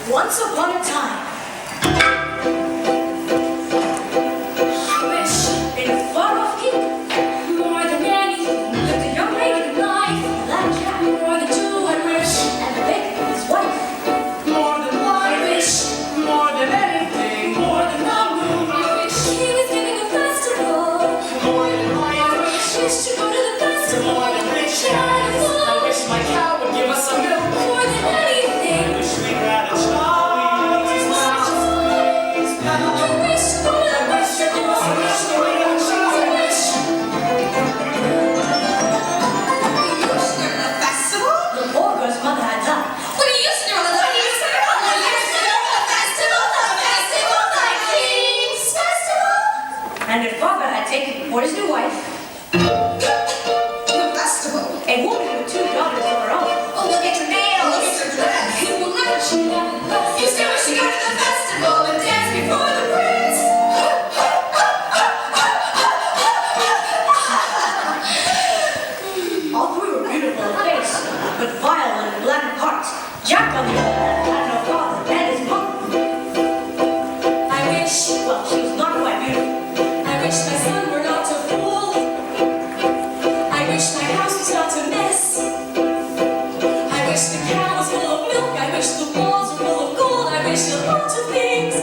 Once upon a time, I wish in a far-off keep, more than anything, lived a young lady with life, a black cat, more than two, I wish, and a big his wife. More than one, I wish, more than anything, more than the moon. I wish he was giving a festival. More than life, I wish to go to the festival. more than riches. I wish my cow would give us some milk. More than anything, I wish we had a child. I wish to go to the festival. I wish the way I choose. I wish. You used to go to the festival? The poor girl's mother had died. What do you used to do on the festival, the King's Festival? And her father had taken for his new wife The festival. a woman with two daughters of her own. Oh, look at your nails. Look at your dress. He will never she never left. You still wish to go to the festival and dance before the prince? All three were beautiful of face, but vile and black of heart. Jack, on the other hand, had no father and his mother. I wish, well, she was not quite beautiful. I wish my son were not a fool. I wish my house was not a mess. I wish the cow was full of milk. I wish the walls were full of gold. I wish a lot of things.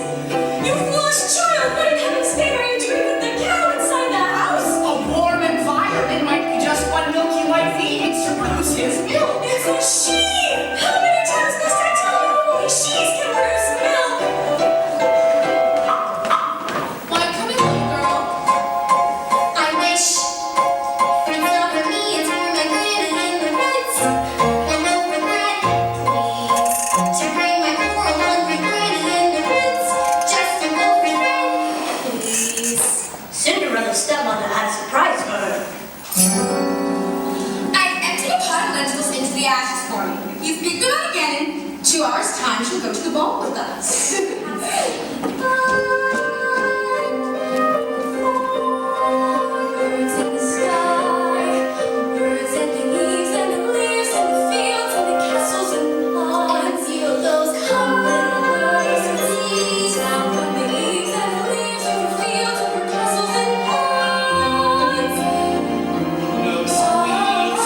You foolish child, what in heaven's name are you doing with the cow inside the house? A warm environment might be just what Milky White needs to produce his milk. It's a she. How many times must I tell you only she's can produce milk? Why, come in, little girl. I wish it's not for me, it's for my granny and the prince. And not for that, please. To bring my poor hungry granny and the prince. Just to go for that, please. Cinderella's stepmother had a surprise for her. I've emptied a pot of lentils into the ashes for you. You've picked them out again. In 2 hours' time, she'll go to the ball with us. Birds in the sky, birds and the leaves and the leaves and the fields and the castles and the ponds. Feel those Birds and seas down from the leaves and the leaves over fields, over castles and ponds. No sweet.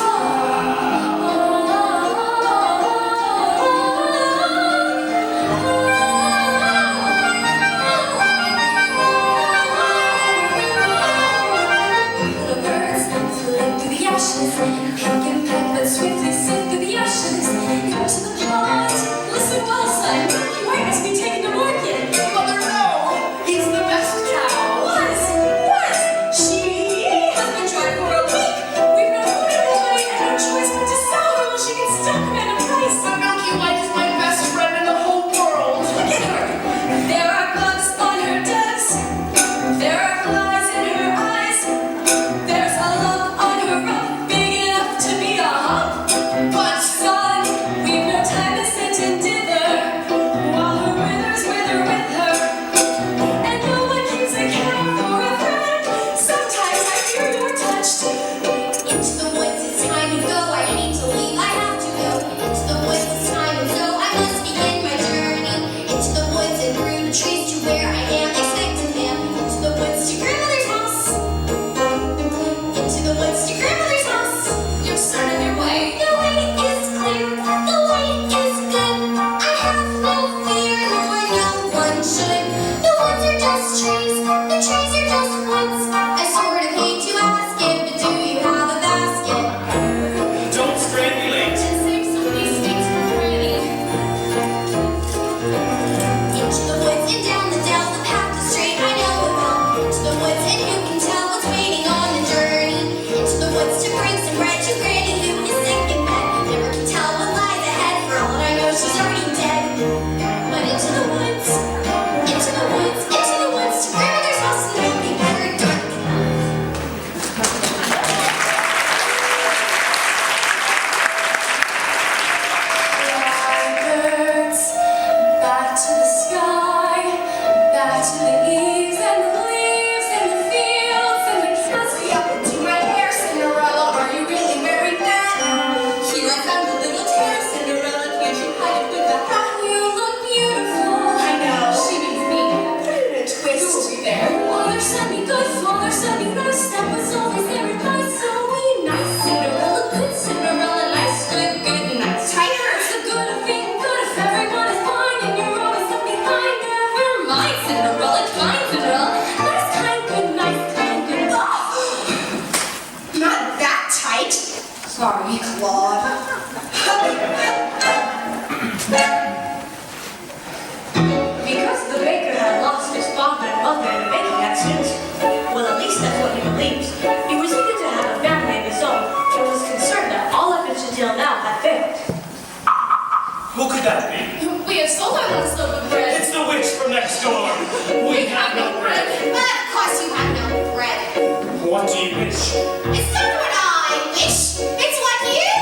me, Claude. Because the baker had lost his father and mother in a baking accident, well, at least that's what he believes, he was eager to have a family of his own and was concerned that all efforts until now had failed. Who could that be? We have sold our last loaf of bread. It's the witch from next door. We have no bread. But of course you have no bread. What do you wish? It's not what I wish. It's what you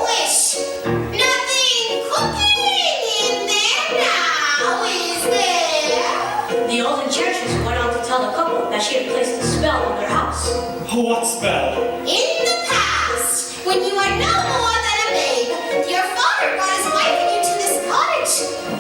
wish. Nothing cooking in there now, is there? The old enchantress went on to tell the couple that she had placed a spell on their house. What spell? In the past, when you were no more than a babe, your father brought his wife and you to this cottage.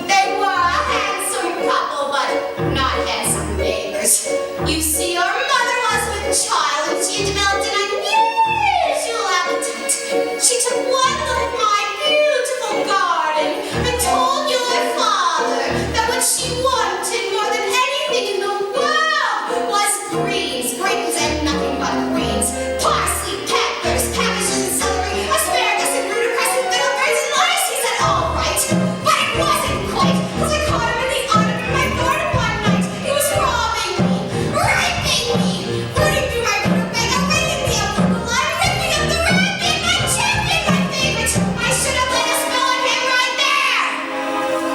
They were a handsome couple, but not handsome neighbors. You see, your mother was with child and she developed an unusual appetite. She took one look at my beautiful garden and told your father that what she wanted more than anything in the world was greens, and nothing but greens. Parsley, peppers, cabbages and celery, asparagus and watercress and fiddle birds and lettuce. He said, all right, but it wasn't quite, because I caught him in the autumn in my garden one night. He was robbing me, raping me, rooting through my rutabaga, raiding me up from the line, ripping up the rabbit, my champion, my favorite. I should have laid a spell on him right there.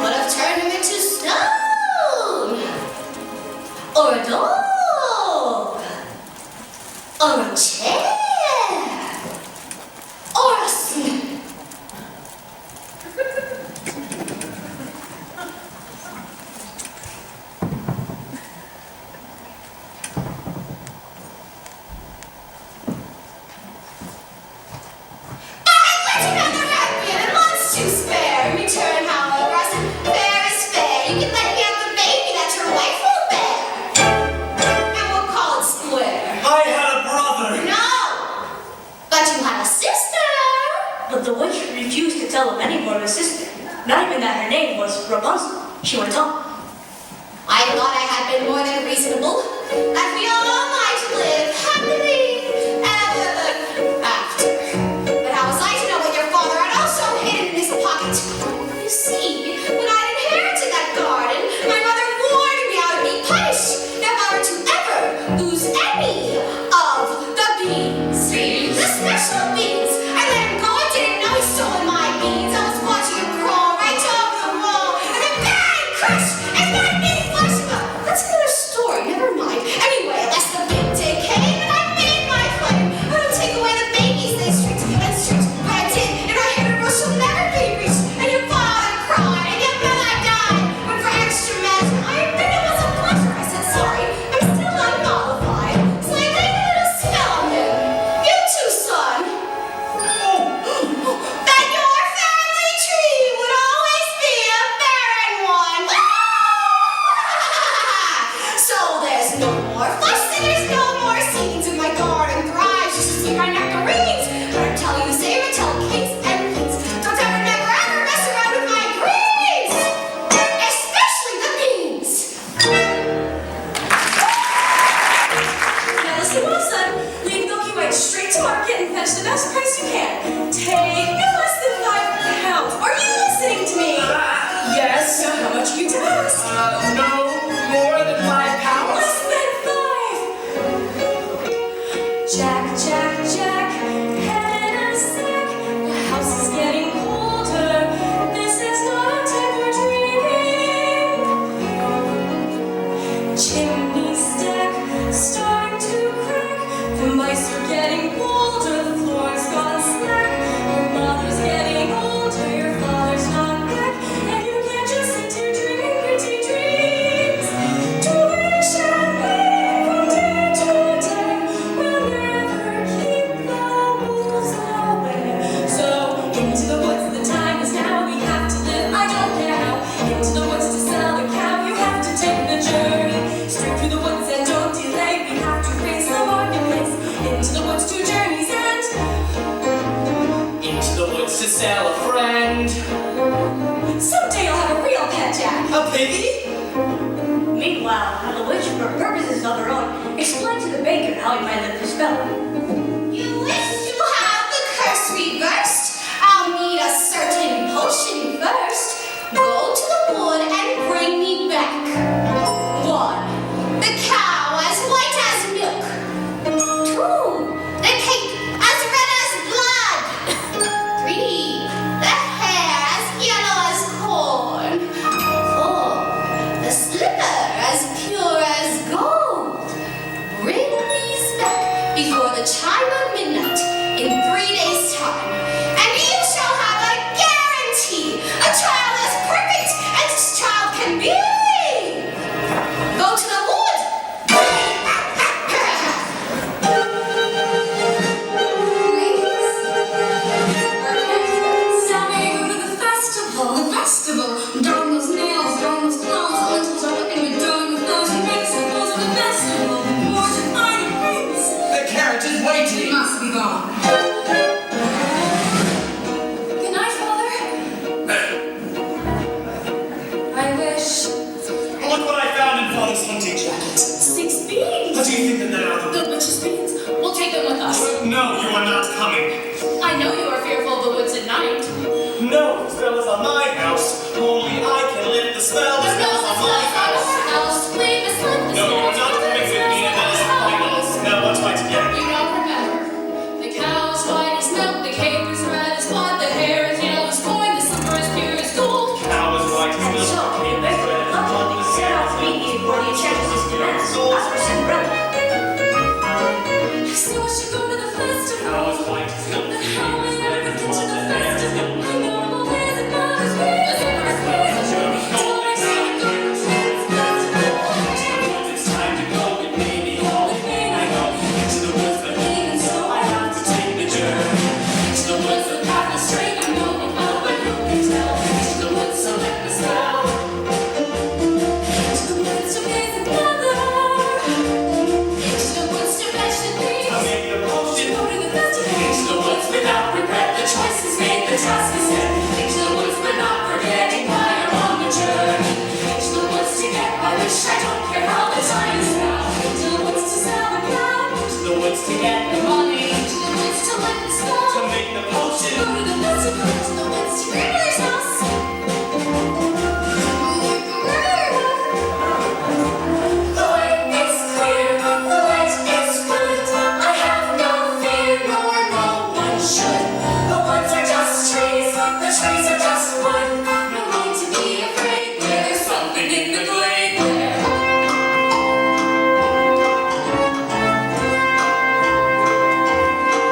Would have turned him into stone. Or a dog. Or a chair. Or a snake. In return, however, I said, fair is fair. You can let me have the baby that your wife will bear. And we'll call it square. I had a brother. No! But you had a sister. But the witch refused to tell him any more of his sister, not even that her name was Rapunzel. She went on. I thought I had been more than reasonable, that we all might live happily ever after. But how was I to know what your father had also hidden in his pocket? You see, when I inherited that garden, my mother warned me I would be punished if I were to ever lose any of the beans. Beans? The special beans. I let him go and didn't know he stole my beans. I was watching him crawl right over the wall, and then bang, crash, and my bean flashed up. That's another story, never mind. Anyway, at last the big day came, and I made my claim. I would take away the babies they stripped and stripped, but I did, and our hair rush will never be reached. And your father cried, and your mother died. But for extra measure, I admit it was a pleasure. I said sorry, I'm still unmollified. So I laid a little spell on him. You too, son. That your family tree would always be a barren one. So there's no more fuss and there's no more seeds, and my garden thrives just to see my nectarines. But I'm telling you, Sarah, tell kings and queens, don't ever, never, ever mess around with my greens, especially the beans. Now listen well, son. Lead Milky Way straight to market and fetch the best price you can. Take no less than £5. Are you listening to me? Yes. Now how much are you to ask? No more than 5 pounds. Less than 5. Jack, Jack, Jack, head in a sack. The house is getting colder. This is not a time for dreaming. Chimney stack starting to crack. The mice are getting bolder. The floor's gone slack. Your mother's getting older. Your father's not back. And you can't just sit here dreaming pretty dreams. To wish and live from day to day will never keep the wolves away. So into the woods, the time is now. We have to live. I don't care how. Into the woods to sell the cow. You have to take the journey straight through the woods and don't delay. We have to face the marketplace. Into the woods, 2 journeys and Into the woods to sell a friend. someday you'll have a real pet, Jack. A piggy? Meanwhile, the witch, for purposes of her own, explained to the baker how he might lift the spell. You wish to have the curse reversed? Billy! Go to the wood! Festival. Darn those nails, darn those clowns. The lentils are looking at darn 1,000 rings. It goes to the festival. More to find rings. The carriage is waiting. Must be gone. Good night, Father. I wish. Look what I found in Father's hunting jacket. 6 beans! What do you think of that? The witch's beans. We'll take them with us. No, you are not coming. I know you are fearful of the woods at night. No, the spell is on my house. Only I can lift the spell. The spell is on my house. No, you are not coming with me, and that is final. Now, what's my to get? You don't remember. The cow is white as milk, the cape is red as blood, the hair is yellow as corn, the silver is pure as gold. Cow is white as milk. So, Cape is Rebecca, red as blood, luckily, the set hair off is to meet you before the enchantress commands. Ask for Cinderella. So I should go to the festival. Cow is white as milk. But Cape how am I is ever red get as to blood, the the hair is festival? gold. I know all is it not as good as the first place. Till I see the It's time to go. It may be all in vain. I go into the woods, but even so, I have to take the journey. into the woods, the path is straight, I know it well, but who can tell? Into the woods, so let the spell. Into the woods to bathe and gather. Into the woods to fetch the I things. make the potion. Go to the festival. Into the woods without regret. The choice is made. The task is set. Into the woods, but not forgetting why you're on the journey. Into the woods to get my wish, I don't care how the time is now. Into the woods to sell the cow. To the woods to get the money. Into the woods to light the To spell. make the Go potion. to the festival. Into the woods to grandmother's house. The way is clear, the light is good. I have no fear, nor no one should. The woods are just trees, the trees are just wood. No need to be afraid, there's something in the glade there.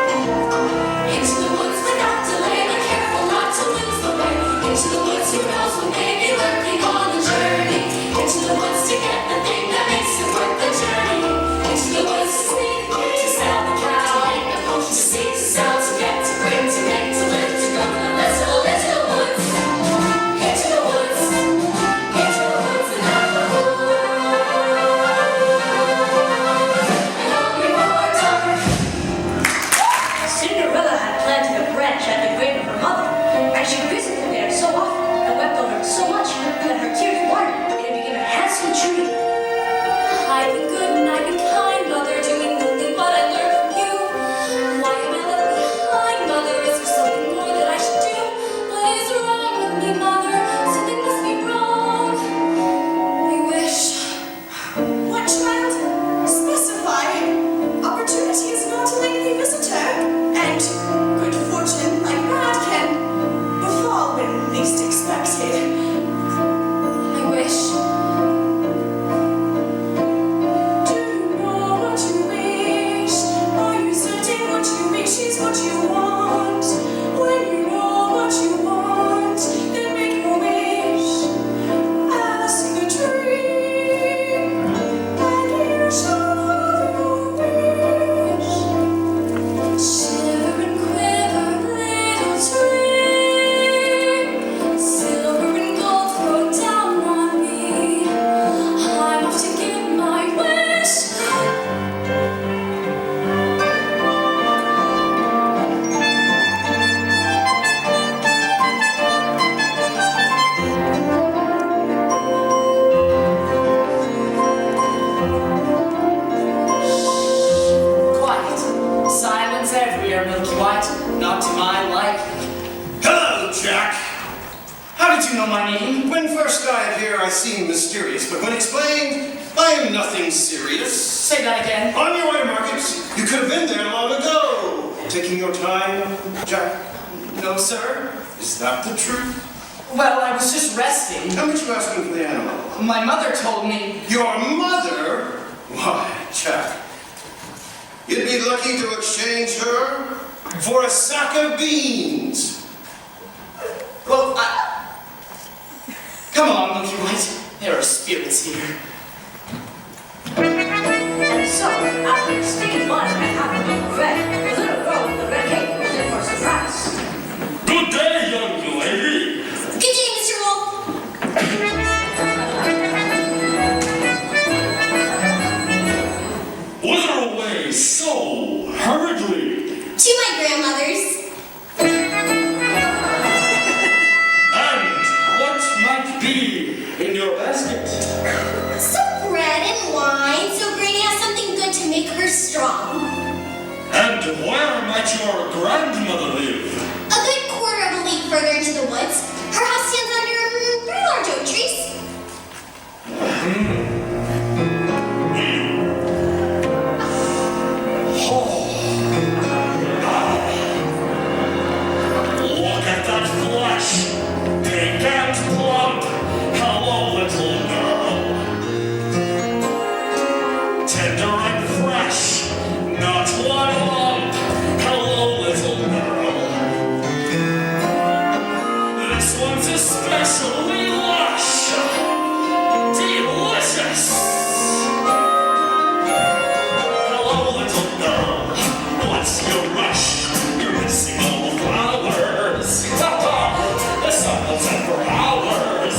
Into the woods without delay, but careful not to lose the way. Into the woods, who knows what may be lurking on the journey. Into the woods to get the thing that makes it worth the journey. Into the woods to speak, to sell the cow, to make the potion, to seek, to sell, to get, to bring, to make, to live, to go to the little woods. Into the woods, and have a hood. And I'll be more done. Cinderella had planted a branch at the grave of her mother, and she visited there so often and wept over it so much that her tears watered and it became a handsome tree. I've been good and I've been kind, mother, doing nothing but I learned from you. Why am I left behind, mother? Is there something more that I should do? What is wrong with me, mother? Something must be wrong. I wish. What, child? Specify. Opportunity is not a lengthy visitor, and good fortune, like that, can befall when least expected. I wish. Do you know what you wish? Are you certain what you wish is what you want? When you know what you want, then make a wish. Ask the tree, and it shall fulfill your wish. Shiver and quiver, little tree. Silver and gold throw down on me. I'm off to get my wish. Quiet. Silence everywhere, Milky White. Not to my liking. Hello, Jack. How did you know my name? When first I appear, I seem mysterious, but when explained, I am nothing serious. Say that again. On your way, Marcus. You could have been there long ago. Taking your time, Jack. No, sir. Is that the truth? Well, I was just resting. How much you asking for the animal? My mother told me. Your mother? Why, Jack. You'd be lucky to exchange her for a sack of beans. Well, Come on, Milky White. There are spirits here. And so, after sticking blood and half a loaf of bread, the little girl with the red cape was in for a surprise. Good day, young lady. Good day, Mr. Wolf. Whither away so hurriedly? To my grandmother's. And what might be in your basket? Some bread and wine, so Granny has something good to make her strong. And where might your grandmother live? A good quarter of a league further into the woods. Her house stands under three large oak trees. Look at that flesh, pink and plump. Hello, little girl. Tender and fresh, not one lump. Hello, little girl. This one's especially lush, delicious. Hello, little girl. What's your rush? You're missing all the flowers. The sun will set for hours.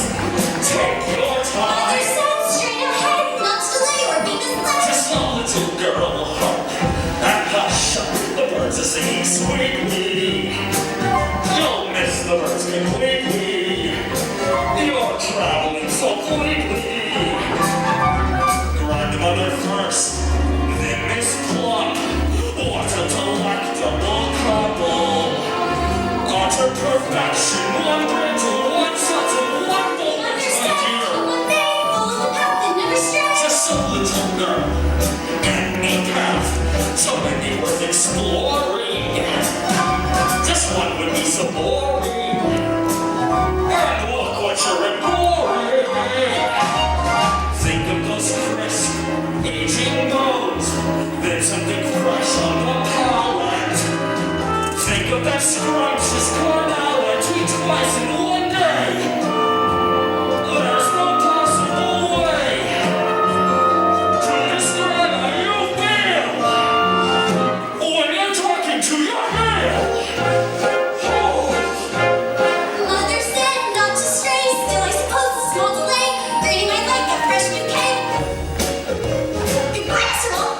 Take your Mother time. said straight ahead, not to delay or be misled. Just a little girl. And hush, the birds are singing sweetly. You'll miss the birds completely. You're traveling so fleetly. Grandmother first, then Miss Plump. What a delectable couple. Utter perfection, one brittle, one subtle, one bold, Mother my said, dear. come one day, follow the path that never strays. Just a little girl, any path, so many worth exploring. Just one would be so boring. And look what you're ignoring. Think of those crisp, aging bones, then something fresh on the palate. Think of that scrumptious carnality twice in one day. There's no possible way to describe how you feel when you're talking to your man. Mother said not to stray, still I suppose a small delay. Granny might like a fresh bouquet. Goodbye, Mr. Wolf.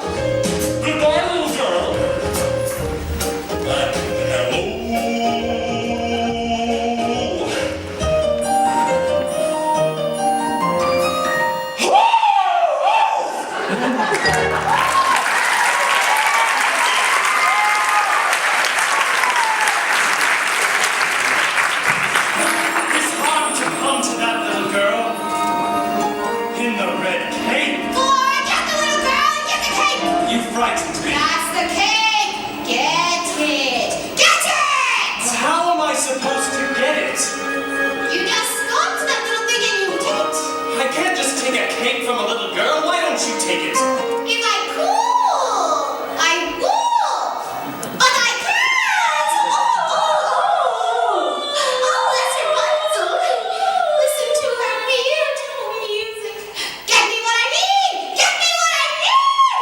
Goodbye, little girl. Hello. It's hard to come to that little girl in the red cape. Boy, get the little girl and get the cake. You frightened me. That's the cake. Get it. Get it! How am I supposed to get it? You just go up to that little thing and you take it. I can't just take a cake from a little girl. Why don't you take it? If I could, I would. But I can't. Oh, that's Rapunzel. Listen to her beautiful music. Get me what I need. Get me what I need.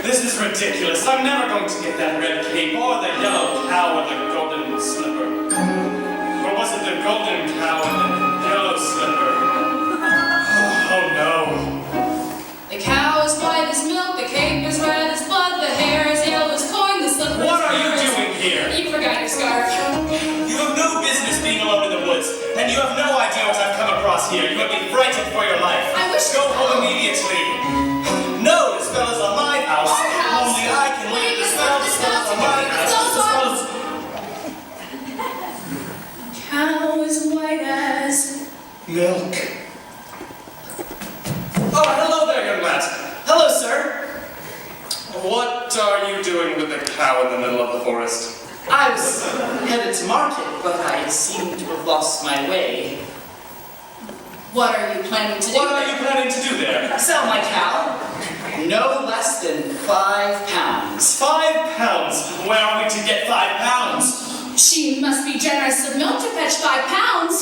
This is ridiculous. I'm never going to get that red cape or the yellow cow or the golden slipper. Or was it the golden cow and the yellow slipper? Oh no. The cow is white as milk, the cape is red as blood, the hair is yellow as corn, the slipper What is are you pure as- doing here? You forgot your scarf. You have no business being alone in the woods, and you have no idea what I've come across here. You have been frightened for your life. I wish- Go home immediately. No, the spell is on my house. Our house. Only I can We lift the can spell. lift The the spell is spell on my together. house. So The spell is... Cow is white as... Milk. Oh, hello there, young lad. Hello, sir. What are you doing with the cow in the middle of the forest? I was headed to market, but I seem to have lost my way. What are you planning to do? What are you planning to do there? Sell my cow? No less than 5 pounds. 5 pounds. Where are we to get 5 pounds? She must be generous of milk to fetch 5 pounds.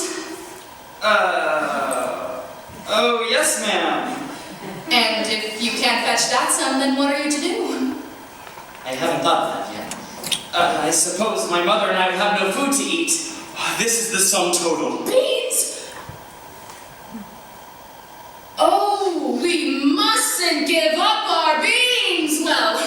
Oh, yes, ma'am. And if you can't fetch that sum, then what are you to do? I haven't thought of that yet. I suppose my mother and I will have no food to eat. This is the sum total. Beans? Oh, we mustn't give up our beans! Well,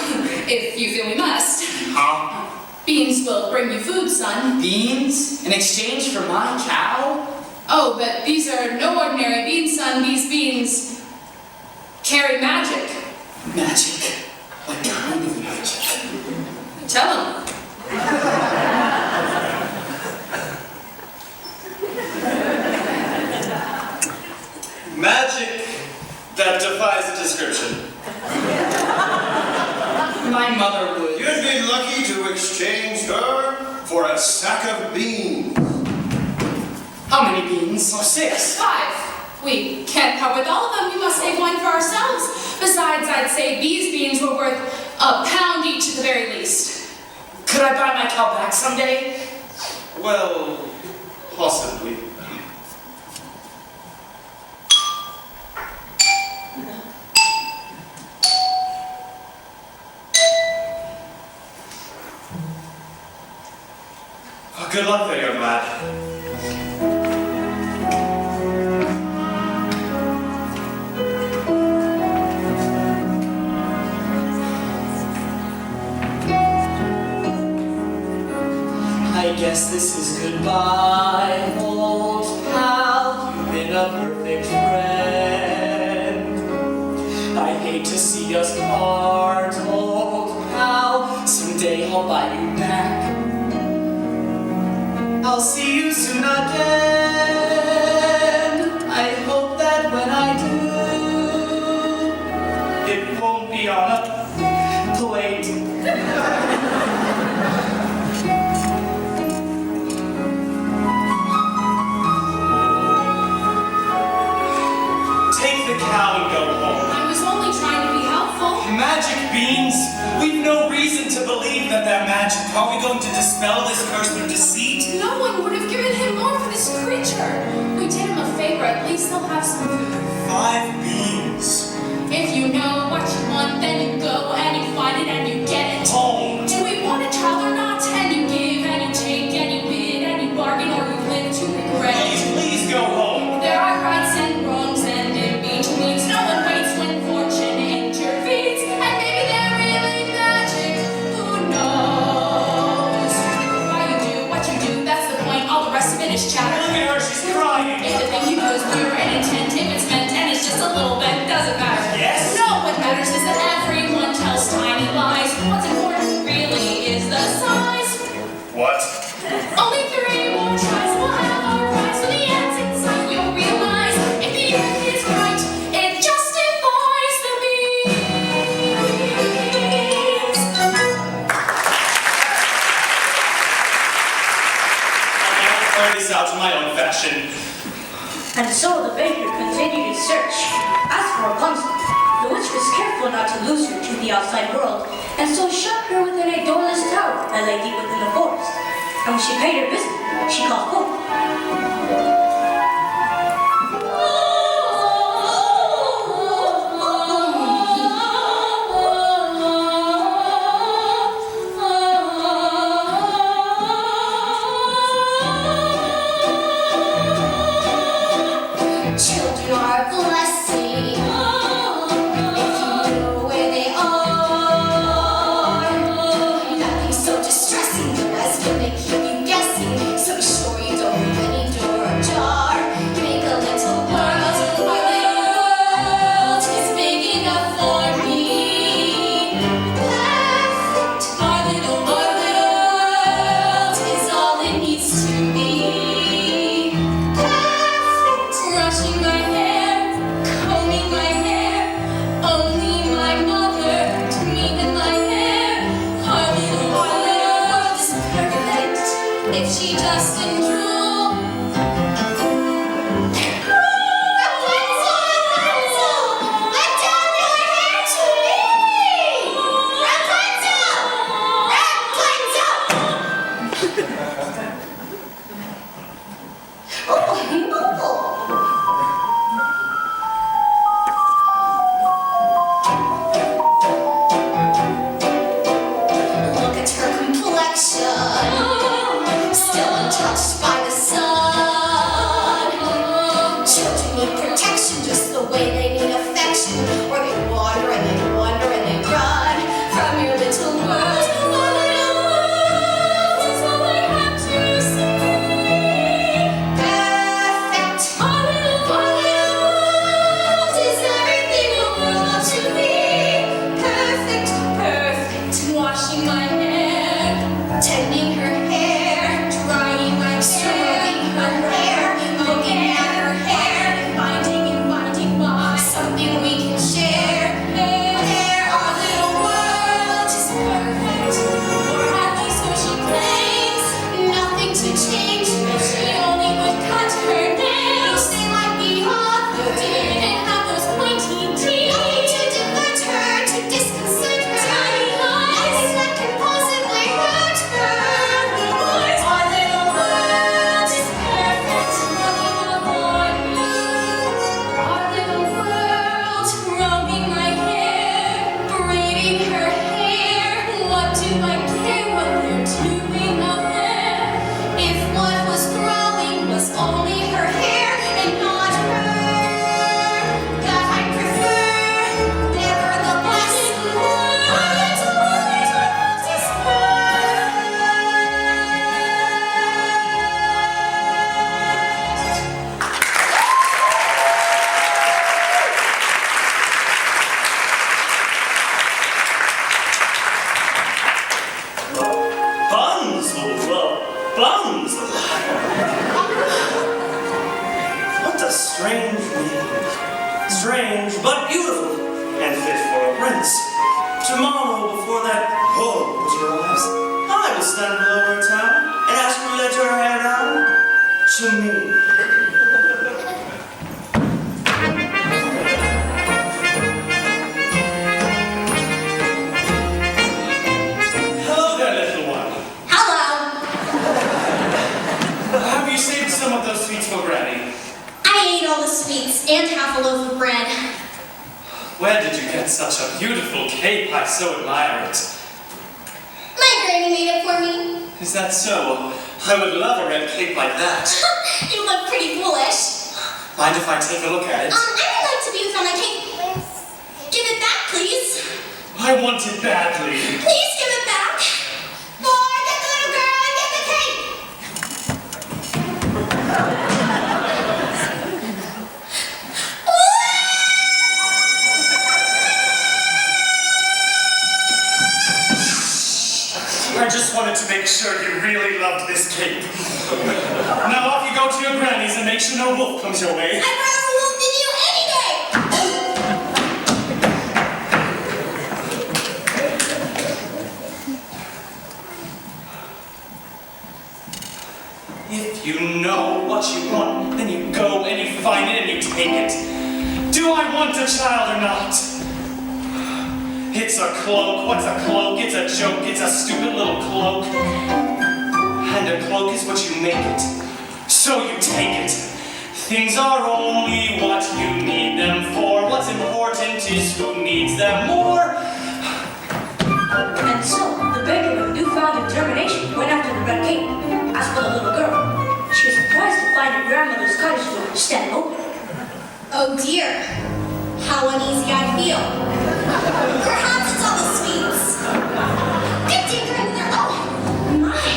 if you feel we must. Huh? Beans will bring you food, son. Beans? In exchange for my cow? Oh, but these are no ordinary beans, son. These beans carry magic. Magic? What kind of magic? Tell him. Magic that defies description. My mother would. You'd be lucky to exchange her for a sack of beans. How many beans? 6. 5. We can't part with all of them. We must save one for ourselves. Besides, I'd say these beans were worth £1 each at the very least. Could I buy my cow back someday? Well, possibly. Oh, good luck there, young lad. I guess this is goodbye, old pal. You've been a perfect friend. I hate to see us part, old pal. Someday I'll buy you back. I'll see you soon again. I hope that when I do, it won't be on a plate. Take the cow and go home. I was only trying to be helpful. Magic beans? We've no reason to believe that they're magic. Are we going to dispel this curse with deceit? No one would have given him more for this creature. We did him a favor. At least they'll have some food. 5 beans. If you know what you want, then you go and you find it and you get it. Home. Do we want a child or not? And you give and you take and you bid and you bargain, or you live to regret it. Please go home. There are rights and wrongs and in-betweens. No one waits when fortune intervenes. And maybe they're really magic. Who knows? Why you do what you do, that's the point. All the rest of it is chatter. Look at her, she's crying. If the thing you do is pure and intent, if it's meant and it's just a little bit, doesn't matter. Yes? No, what matters is that everyone tells tiny lies. What's important really is the size. What? Only 3 more tries will have our prize. When the end's in sight, you'll realize if the end is right, it justifies the means. I'll carry this out in my own fashion. And so the baker continued his search. As for Rapunzel, the witch was careful not to lose her to the outside world, and so shut her within a doorless tower that lay deep within the forest. And when she paid her visit, she called home. Children are a blessing. If you know where they are, nothing so distressing. The rest will make keep you guessing. So be sure you don't leave any door ajar. Make a little world. Our little world is big enough for me. Perfect. Our little world is all it needs to be. Brushing my hair, combing my hair, only my mother to me and my hair. Our little world is perfect if she just didn't drool. Rapunzel! Let down your hair to me! Rapunzel! Rapunzel! Prince, tomorrow before that hose arrives, I will stand below her tower and ask her to let her hair down to me. Hello there, little one. Hello. Have you saved some of those sweets for Granny? I ate all the sweets and half a loaf of bread. Where did you get such a beautiful cape? I so admire it. My granny made it for me. Is that so? I would love a red cape like that. You look pretty foolish. Mind if I take a look at it? I would like to be without my cape. Give it back, please. I want it badly. Please give it back. Boy, get the little girl and get the cape. I just wanted to make sure you really loved this cape. Now off you go to your granny's and make sure no wolf comes your way. I'd rather a wolf than you any day. If you know what you want, then you go and you find it and you take it. Do I want a child or not? It's a cloak. What's a cloak? It's a joke. It's a stupid little cloak. And a cloak is what you make it. So you take it. Things are only what you need them for. What's important is who needs them more. And so, the baker with newfound determination went after the red cape. As for the little girl, she was surprised to find her grandmother's cottage door standing open. Oh dear, how uneasy I feel. Perhaps it's all the sweets. Good day, grandmother. Oh, my.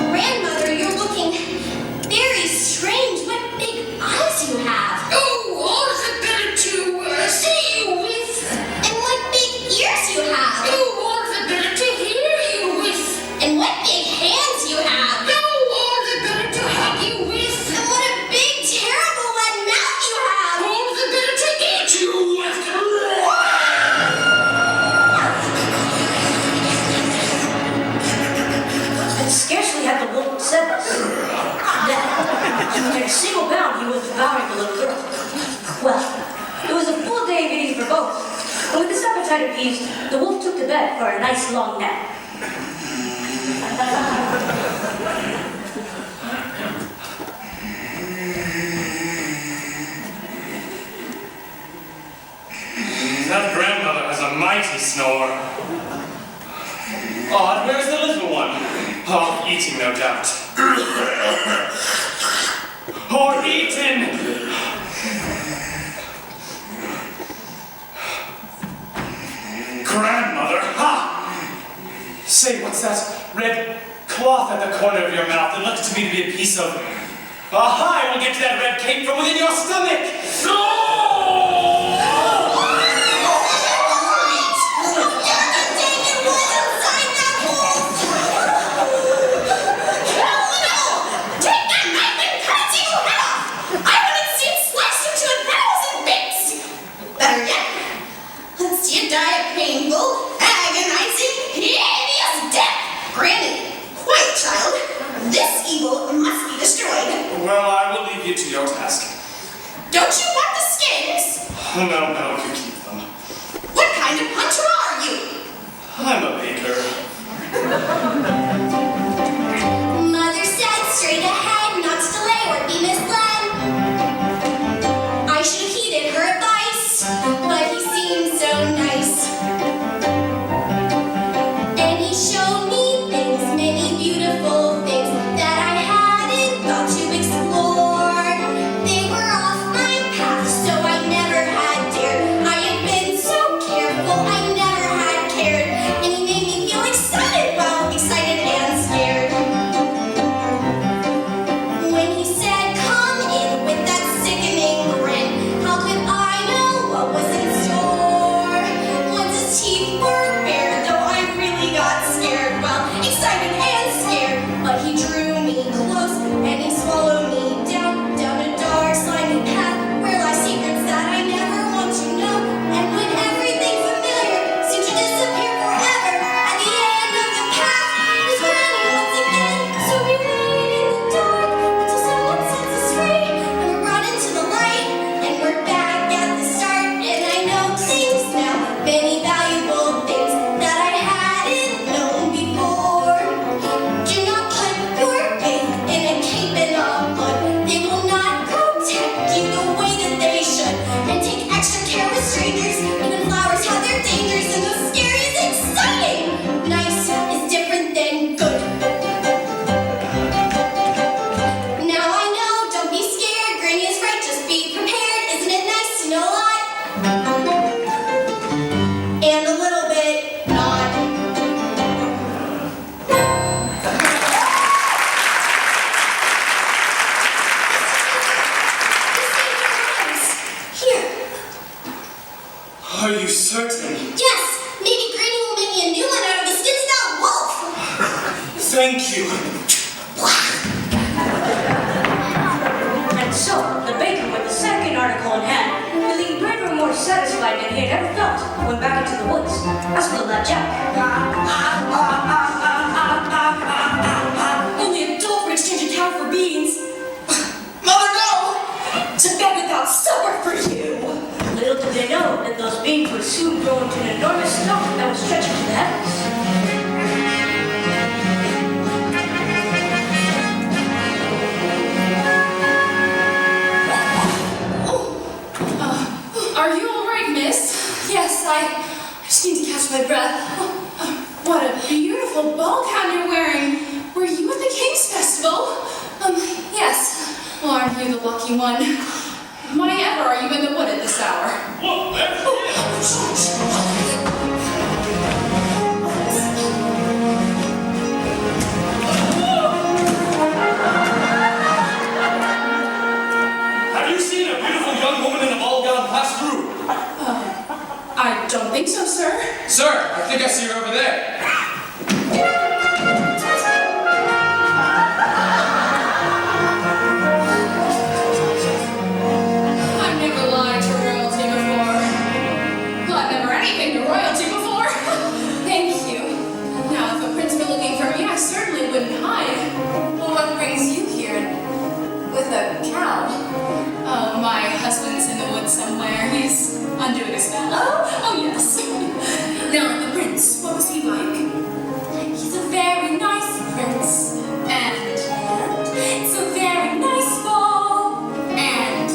Grandmother, you're looking very strange. What big eyes you have. Oh, all the better to see you with. And what big ears you have. Oh, all the better to hear you with. And what big hands you have. Oh, all the better to hug you with. And what a big, terrible red mouth you have. All the better to eat you with. And scarcely had the wolf said this, that in a single bound he was devouring the little girl. Well, it was a full day of eating for both. And with his appetite appeased, the wolf took to bed for a nice long nap. That grandmother has a mighty snore. Odd, where's the little one? Oh, eating, no doubt. Or eaten! Grandmother, ha! Say, what's that red cloth at the corner of your mouth? It looks to me to be a piece of... Aha! I will get to that red cape from within your stomach! Better yet, let's see you die a painful, agonizing, hideous death. Granny, quiet, child. This evil must be destroyed. Well, I will leave you to your task. Don't you want the skins? Oh, no, you keep them. What kind of hunter are you? I'm a baker. Mother said straight ahead, not to delay or be misled. I should have heeded her advice, but he seemed so nice. And he showed me things, many beautiful things that I hadn't thought to explore. They were off my path, so I never had dared. I had been so careful, I never had cared. And he made me feel excited, well, excited back into the woods. That's what led Jack. Only a dolt would exchange a cow for beans. Mother, no! To bed without supper for you. Little did they know that those beans would soon grow into an enormous stump that would stretch into the heavens. Are you all right, miss? Yes, I just need to catch my breath. What a beautiful ball gown you're wearing. Were you at the King's Festival? Yes. Well, aren't you the lucky one? Why ever are you in the wood at this hour? Look, there she is. Have you seen a beautiful young woman in a ball gown pass through? I don't think so, sir. Sir, I think I see her over there. I've never lied to royalty before. Well, I've never anything to royalty before. Thank you. Now, if a prince were looking for me, I certainly wouldn't hide. Well, what brings you here with a cow? Oh, my husband's in the woods somewhere. He's undoing a spell. Oh, yes. Now, the prince, what was he like? He's a very nice prince. And It's a very nice ball. And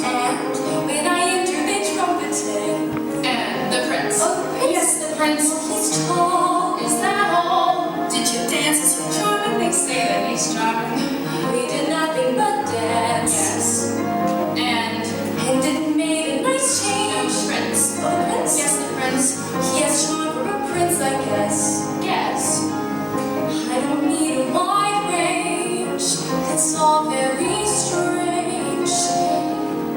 when I enter the trumpeted. the prince. Oh, the prince. Yes, the prince. He's tall. Is that all? Did you dance so charming? They say that he's charming. We did nothing but dance. Yes. And And it made a nice change. the prince. Oh, the prince? Yes, the prince. He has charm for a prince, I guess. Yes. I don't need a wide range. It's all very strange.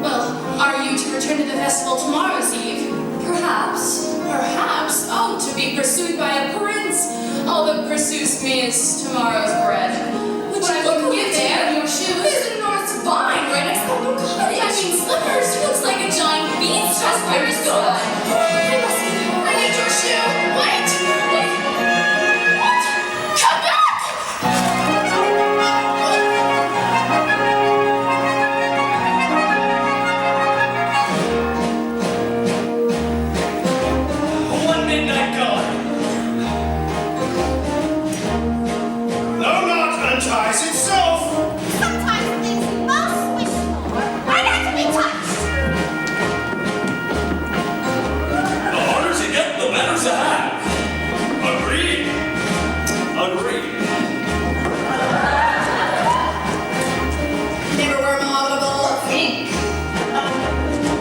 Well, are you to return to the festival tomorrow's eve? Perhaps. Perhaps. Oh, to be pursued by a prince. All that pursues me is tomorrow's bread. Would But you I look wouldn't over give there? you your shoes. There's a North Vine right next to the cottage. I mean, slippers. Looks like a giant beanstalk. Where is God. God? I must be home. I need your shoe. Wait. Wait. What? Come back! One midnight gone. No knot unties itself. Sometimes things you most wish for are not to be touched. The harder to get, the better to have. Agreed. Agreed. Never were laudable. Think.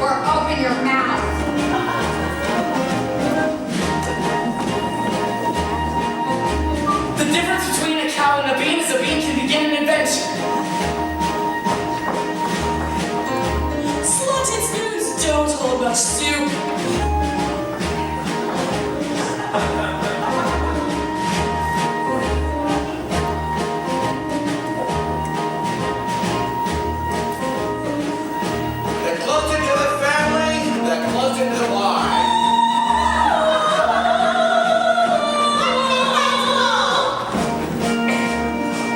Or open your mouth. The difference between a cow and a bean is a bean can begin an adventure. Slotted spoons don't hold much soup. They're close into the family, they're close into the line.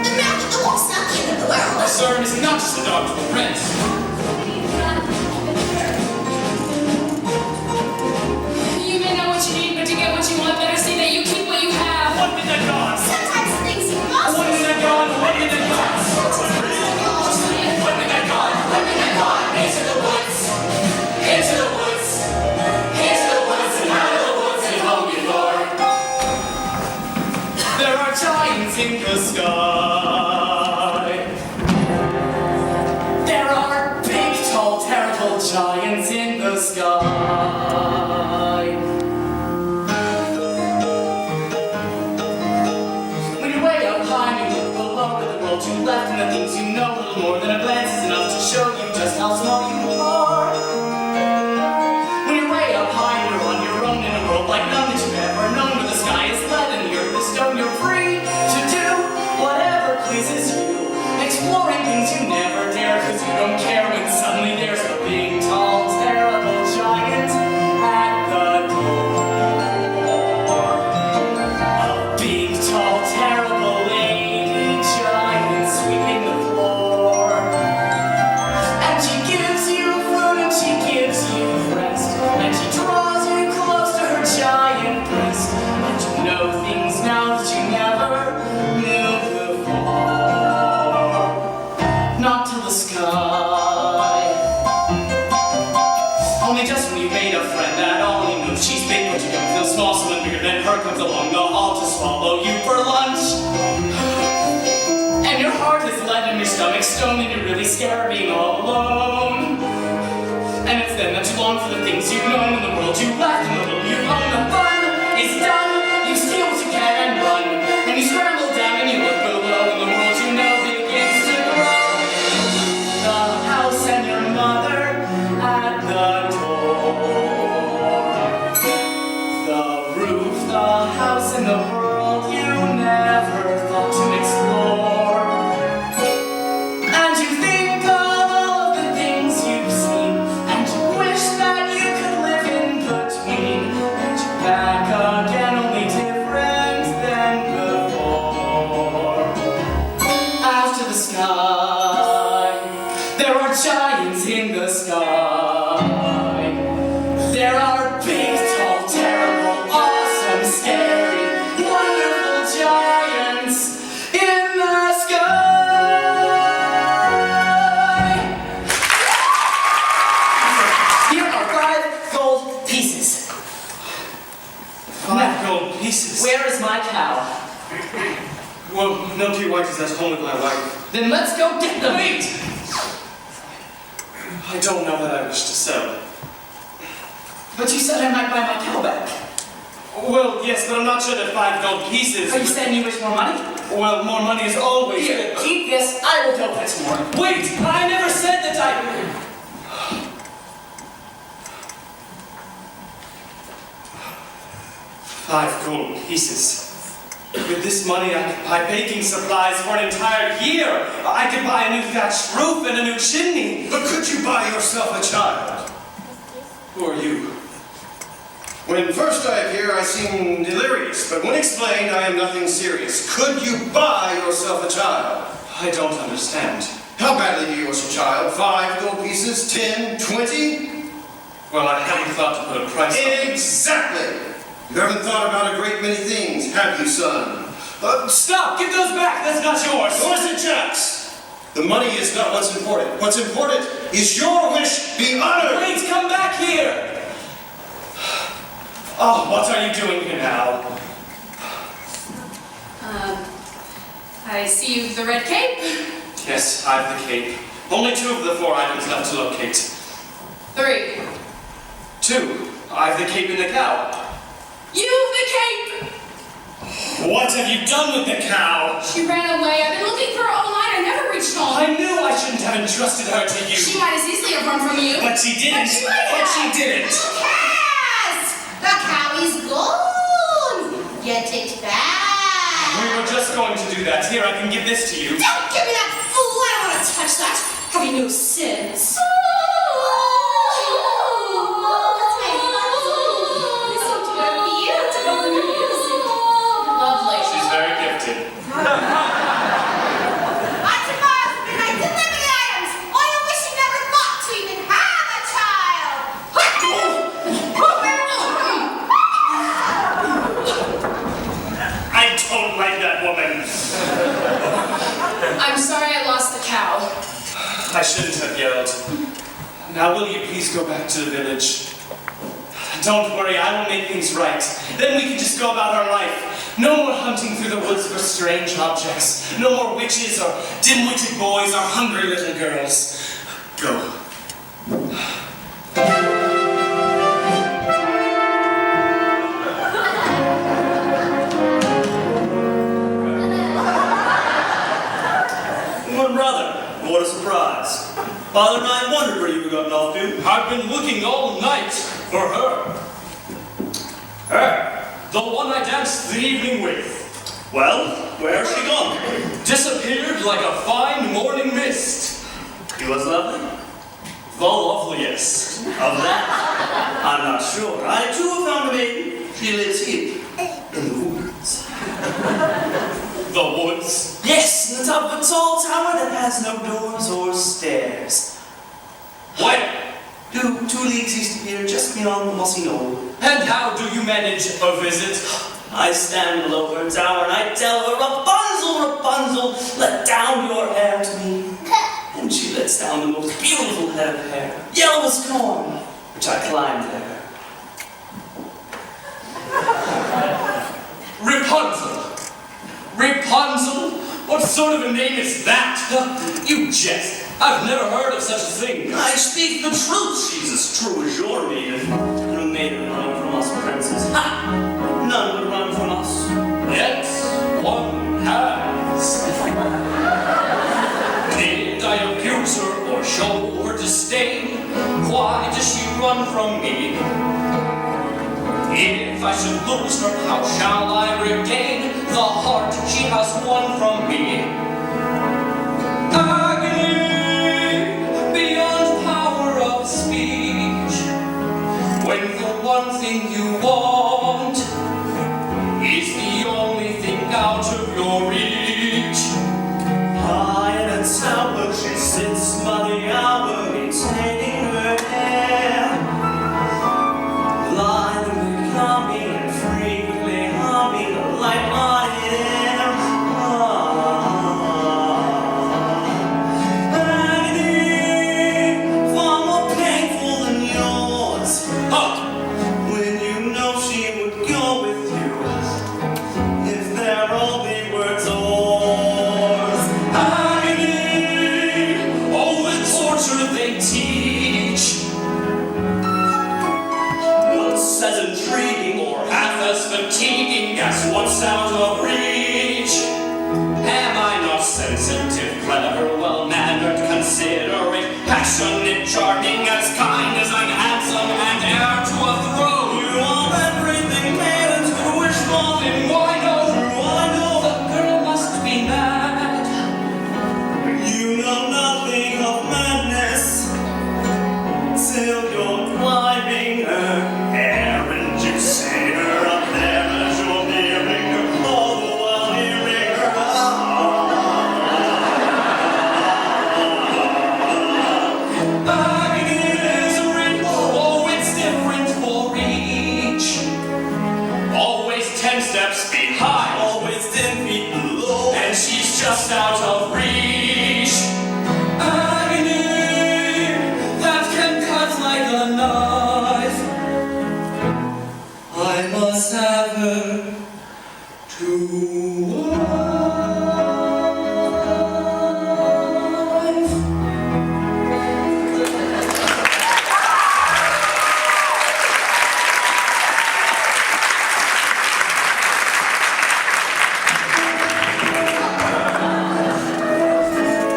The mouth of the wolf's not the end of the world. Sir, it is not just a dog to the prince. You may know what you need, but to get what you want, better see that you keep what you have. One midnight gone. Sometimes things you must One midnight gone. One midnight gone. One midnight gone. One midnight gone. Into the woods. Into the woods. Into the woods and out of the woods and home you Lord. There are giants in the sky. There are big, tall, terrible giants in the sky. When you're way up high and you look below at the world to the left and the things you know, a little more than a glance is enough to show you just how small you are. When you're way up high and you're on your own in a world like none that you've ever known, where the sky is lead and the earth is stone, you're free to do whatever pleases you, exploring things you never dare, 'cause you don't care when suddenly there's a big, tall, terrible giant at the door. sky. Only just when you made a friend that only moves, she's big but you don't feel small, so when bigger than her comes along the hall to swallow you for lunch. And your heart is lead and your stomach stone, and you're really scared of being all alone. And it's then that you long for the things you've known in the world you left, and the little you own. The fun is done, you steal what you can and run, and you scramble down and you look below, and the world you know begins to grow. The house and your mother at the door. The roof, the house, and the world you never thought to explore. And you think of all of the things you've seen, and you wish that you could live in between. And you're back again, only different than before. After the sky, there are giants in the sky. There are big, tall, terrible, awesome, scary, wonderful giants in the sky. Here are 5 gold pieces. 5 gold pieces. Where is my cow? Well, Milky White is at home with my wife. Then let's go get them. Wait! I don't know that I wish to sell. But you said I might buy my cow back. Well, yes, but I'm not sure that 5 gold pieces. Are you saying you wish more money? Well, more money is always. Here, keep this. I will go fetch more. Wait! I never said that I. 5 gold pieces. With this money, I could buy baking supplies for an entire year. I could buy a new thatched roof and a new chimney. But could you buy yourself a child? Who are you? When first I appear, I seem delirious, but when explained, I am nothing serious. Could you buy yourself a child? I don't understand. How badly do you wish a child? 5 gold pieces? 10? 20? Well, I hadn't thought to put a price on it. Exactly! You haven't thought about a great many things, have you, son? Stop! Give those back! That's not yours! Yours and Jack's! The money is not what's important. What's important is your wish be honored! Wait, come back here! Oh, what are you doing here now? I see you've the red cape. Yes, I've the cape. Only 2 of the 4 items left to locate. 3. 2. I've the cape and the cow. You've the cape! What have you done with the cow? She ran away. I've been looking for her all night. I never reached home. I knew I shouldn't have entrusted her to you. She might as easily have run from you. But she didn't. But she might have. But she didn't. Who cares? The cow is gone. Get it back. We were just going to do that. Here, I can give this to you. Don't give me that fool. I don't want to touch that. Having no sense. Lovely. She's very gifted. On tomorrow, when I deliver the items, or you wish you never thought to even have a child. I don't like that woman. I'm sorry I lost the cow. I shouldn't have yelled. Now will you please go back to the village? Don't worry, I will make things right. Then we can just go about our life. No more hunting through the woods for strange objects. No more witches or dim-witted boys or hungry little girls. Go. My brother, what a surprise. Father and I wondered where you were gotten off to. I've been looking all night for her. Her, the one I danced the evening with. Well, where's she gone? Disappeared like a fine morning mist. She was lovely. The loveliest. Of that, I'm not sure. I too have found a maiden. She lives here, in the woods. The woods. Yes, in the top of a tall tower that has no doors or stairs. Where? 2 leagues east of here, just beyond the mossy knoll. And how do you manage a visit? I stand below her tower and I tell her, Rapunzel, Rapunzel, let down your hair to me. And she lets noticed down the most beautiful head of hair, yellow as corn, which I climbed there. Rapunzel! Rapunzel? What sort of a name is that? You jest. I've never heard of such a thing. I speak the truth. She's as true as your maiden. No maiden running from us, princes. Ha! None would run from us. Yet one has. Did I abuse her or show her disdain? Why does she run from me? If I should lose her, how shall I regain the heart she has won from me? Agony beyond power of speech. When the one thing you want is the only thing out of your reach. High in a tower she sits by the hour, maintaining her hair. Lying becoming and frequently humming like my air. Agony, far more painful than yours. When you know she would go with you, if there only were doors. Agony, oh the torture they teach. Once as intriguing or half as fatiguing as what's out of reach. Am I not sensitive, clever, well-mannered, considerate, passionate, charming, as kind as I'm handsome and heir to a throne? You are everything maidens could wish for. Then why no? The girl must be mad. You know nothing of madness till you're climbing her hair and you see her up there as you're nearing her, all the while hearing her. Agony is written, oh it's different for each. Always 10 steps behind, Always 10 feet below. and she's just out of reach. Agony that can cut like a knife. I must have her to wife.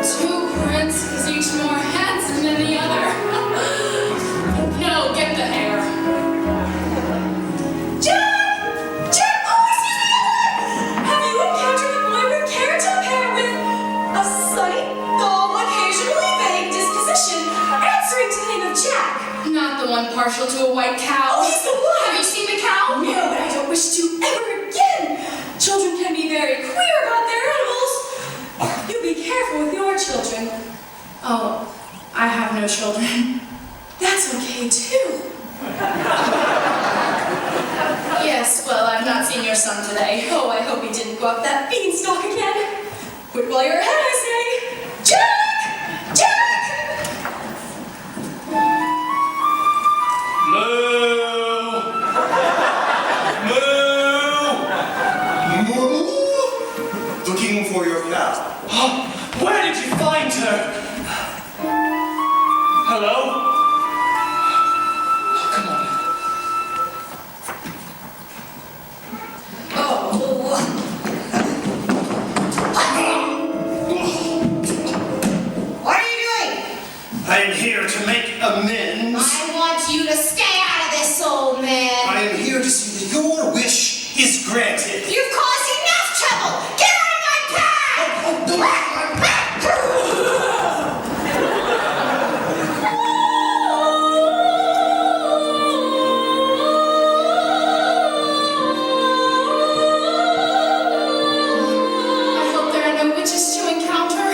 Two princes, each more handsome than the other. No, get the hair. Jack! Jack! Oh, excuse me! Have you encountered the boy with carrot top hair with a sunny, though occasionally vague disposition, answering to the name of Jack? Not the one partial to a white cow. Oh, he's the one! Have you seen the cow? No, but I don't wish to ever again! Children can be very queer about their animals. You be careful with your children. Oh, I have no children. That's okay, too. Yes, well, I've not seen your son today. Oh, I hope he didn't go up that beanstalk again. Quit while you're ahead, I say. Jack! Jack! Moo! Moo! Looking for your cow. Where did you find her? Hello? Oh, come on. Oh. What are you doing? I am here to make amends. I want you to stay out of this, old man. I am here to see that your wish is granted. You've caused enough trouble. Get out of my path! I hope there are no witches to encounter.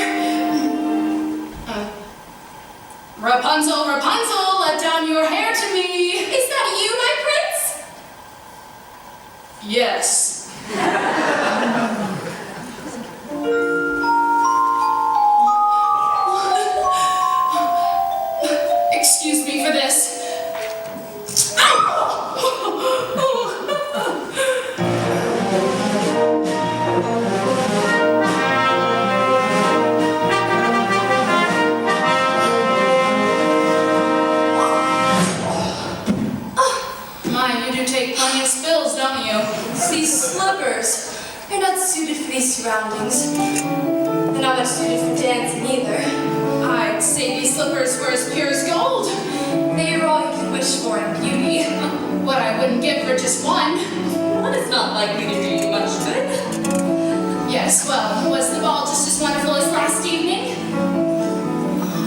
Rapunzel, Rapunzel, let down your hair to me. Is that you, my prince? Yes. surroundings. They're not much suited for dancing either. I'd say these slippers were as pure as gold. They are all you could wish for in beauty. What I wouldn't give for just one. One is not likely to do you much good. Yes, well, was the ball just as wonderful as last evening?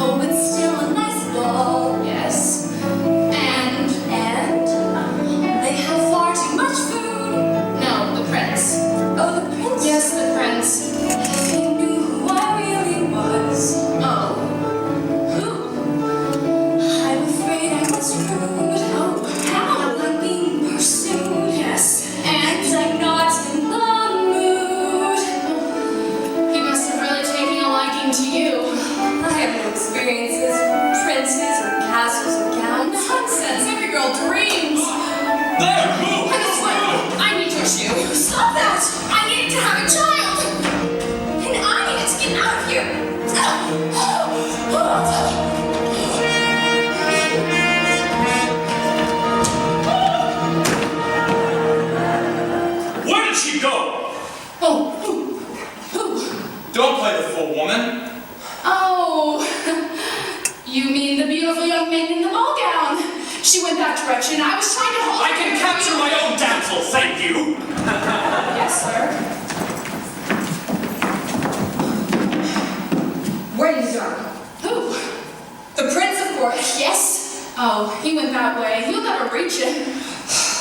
Oh, it's still a nice ball. Yes. And they have far too much food. No, the prince. Oh, the prince? Yes, the prince. If he knew who I really was. Oh. Who? I'm afraid I was rude. Oh, how? I like being pursued. Yes. And I'm not in the mood. He must have really taken a liking to you. I have no experiences, princes or castles or gowns. Nonsense, every girl dreams. There, move! And this way, I need your shoe. Stop that! I need to have a child. And I need to get out of here. Where did she go? Oh, who? Don't play the fool, woman. Oh, you mean the beautiful young maiden in the ball gown? She went that direction. I was trying to hold I her. can capture my own damsel, thank you. Yes, sir. Where did you go? Who? The prince, of course. Yes. Oh, he went that way. He'll never reach it.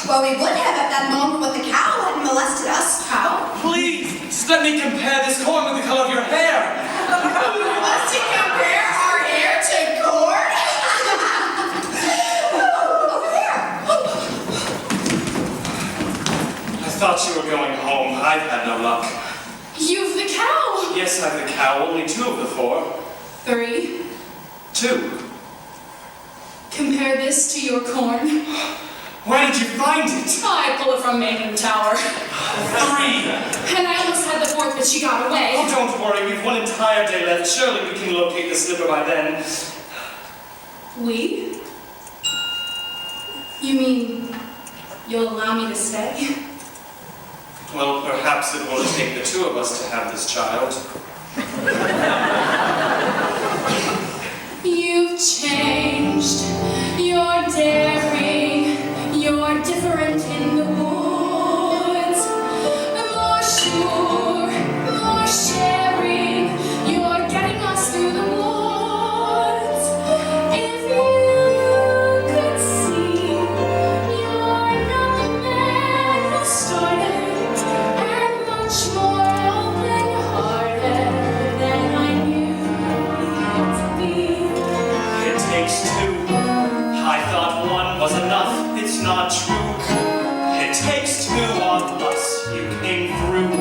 Well, we would have at that moment when the cow had molested us. How? Please, just let me compare this corn with the color of your hair. Must you compare our hair to corn? Over there. I thought you were going home. I've had no luck. You've the cow. Yes, I've the cow. Only 2 of the 4. 3. 2. Compare this to your corn. Where did you find it? I pulled it from Maiden Tower. 3. And I almost had the 4th, but she got away. Oh, don't worry. We've 1 entire day left. Surely we can locate the slipper by then. We? You mean you'll allow me to stay? Well, perhaps it will take the 2 of us to have this child. You've changed. You're daring. You're different in the woods. More sure, more sharing. You're getting us through the woods. If you could see, you're not the man who started, and much more open-hearted than I knew you to be. It takes 2. I thought 1 was enough. It's not true. It takes 2 of us. You came through.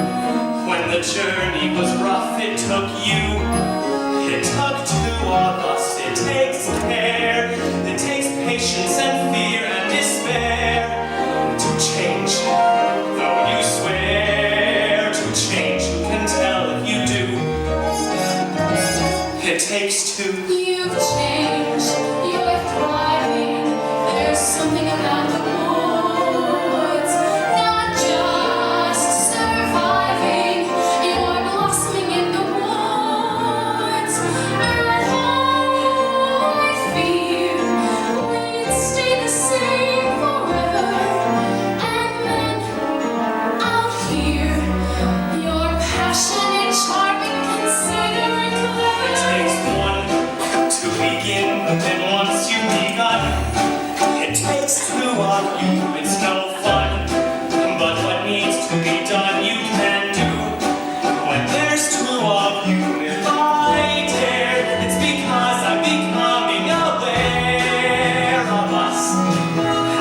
When the journey was rough, it took you. It took 2 of us. It takes care. It takes patience and fear and despair to change. Though you swear to change, you can tell if you do. It takes 2. You've changed, you're thriving. There's something about the woods, not just surviving. You're blossoming in the woods, and I fear we'd stay the same forever. And then out here, you're passionate, charming, considerate, It clever. takes 1 to begin, and once you've begun, it takes 2 of you. It's no fun, but what needs to be done, you can do. When there's 2 of you, if I dare, it's because I'm becoming aware of us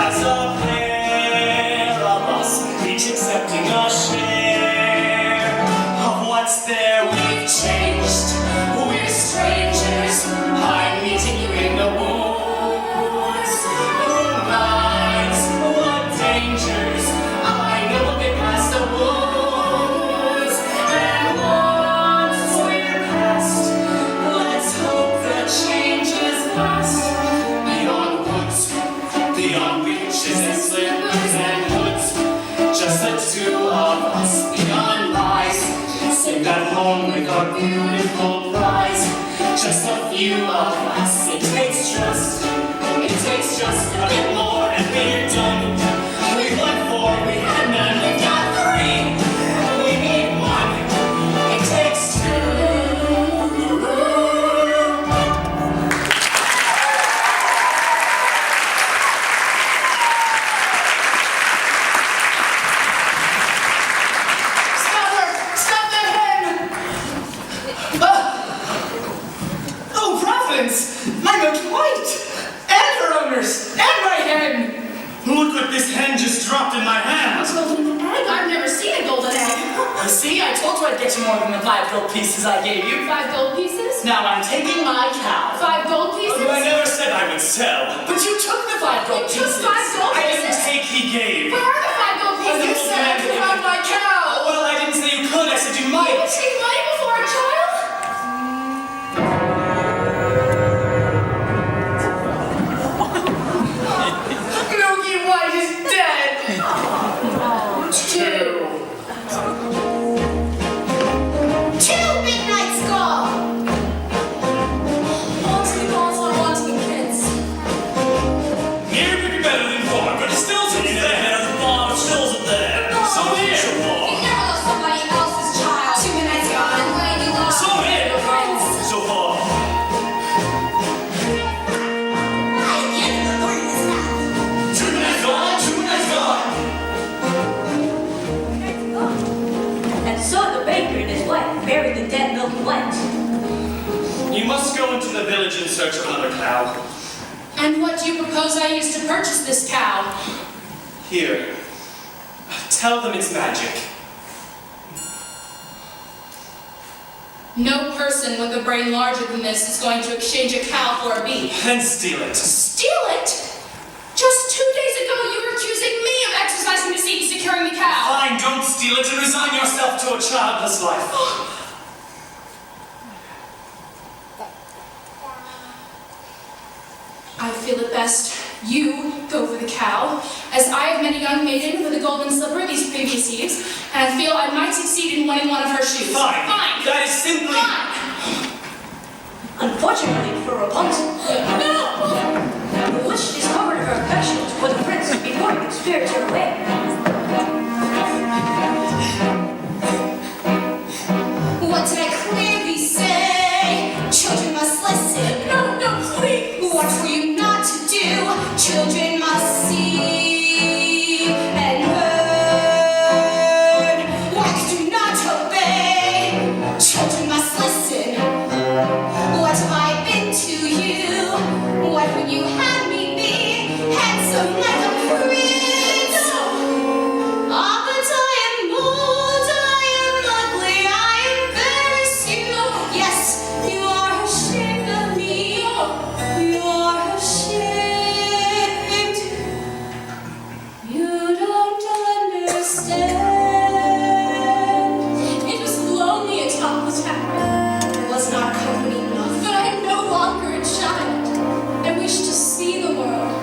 as a pair of us, each accepting a share of what's there. We've changed. We're strangers. I'm meeting you in the woods. Moonlight, beautiful prize. Just a few of us. It takes just a bit more and we're done. We won 4, we had none, we got 3. We need 1. It takes 2. Stop that hen! Oh, Providence! My Milky White! And her owners! And my hen! Look what this hen just dropped in my hand. A golden egg? I've never seen a golden egg. See, I told you I'd get you more than the 5 gold pieces I gave you. 5 gold pieces? Now I'm taking my cow. 5 gold pieces? I never said I would sell. But you took the 5 gold You took pieces. 5 gold I didn't pieces? take, he gave. Where are the 5 gold You pieces? said I could have my cow. Well, I didn't say you could, I said you You might. would take money before a child? Milky White is dead. 2. 2 midnight skull. On to the console, on to the prince. Here could be better than 4, but it still You sits never there. had a bar, stills it there. So here. So You far. never love somebody else's child. 2 midnights gone. And when you love So here. your friends. So far. Right at the end of the thorn in his mouth. 2 minutes gone, 2 minutes gone. And so the baker and his wife buried the dead Milky White. You must go into the village in search of another cow. And what do you propose I use to purchase this cow? Here. Tell them it's magic. No person with a brain larger than this is going to exchange a cow for a bee. And steal it. Steal it? Just 2 days ago, you were accusing me of exercising deceit and securing the cow. Fine, don't steal it and resign yourself to a childless life. I feel it best you go for the cow, as I have met a young maiden with a golden slipper these previous eves, and I feel I might succeed in winning one of her shoes. Fine. Fine. That is simply... Fine. Unfortunately for Rapunzel, No! the witch discovered her affections for the prince before he could spirit her away. What did I clearly say? Children must listen. No, no, please! What were you not to do? Children must see and learn. Why could you not obey? Children must listen. What have I been to you? What would you have me be? Handsome like a prince. Ah, but I am old, I am ugly, I embarrass you. Yes, you are ashamed of me. You are ashamed. You don't understand. It was lonely atop the tower. There was not company enough. But I am no longer a child. I wish to see the world.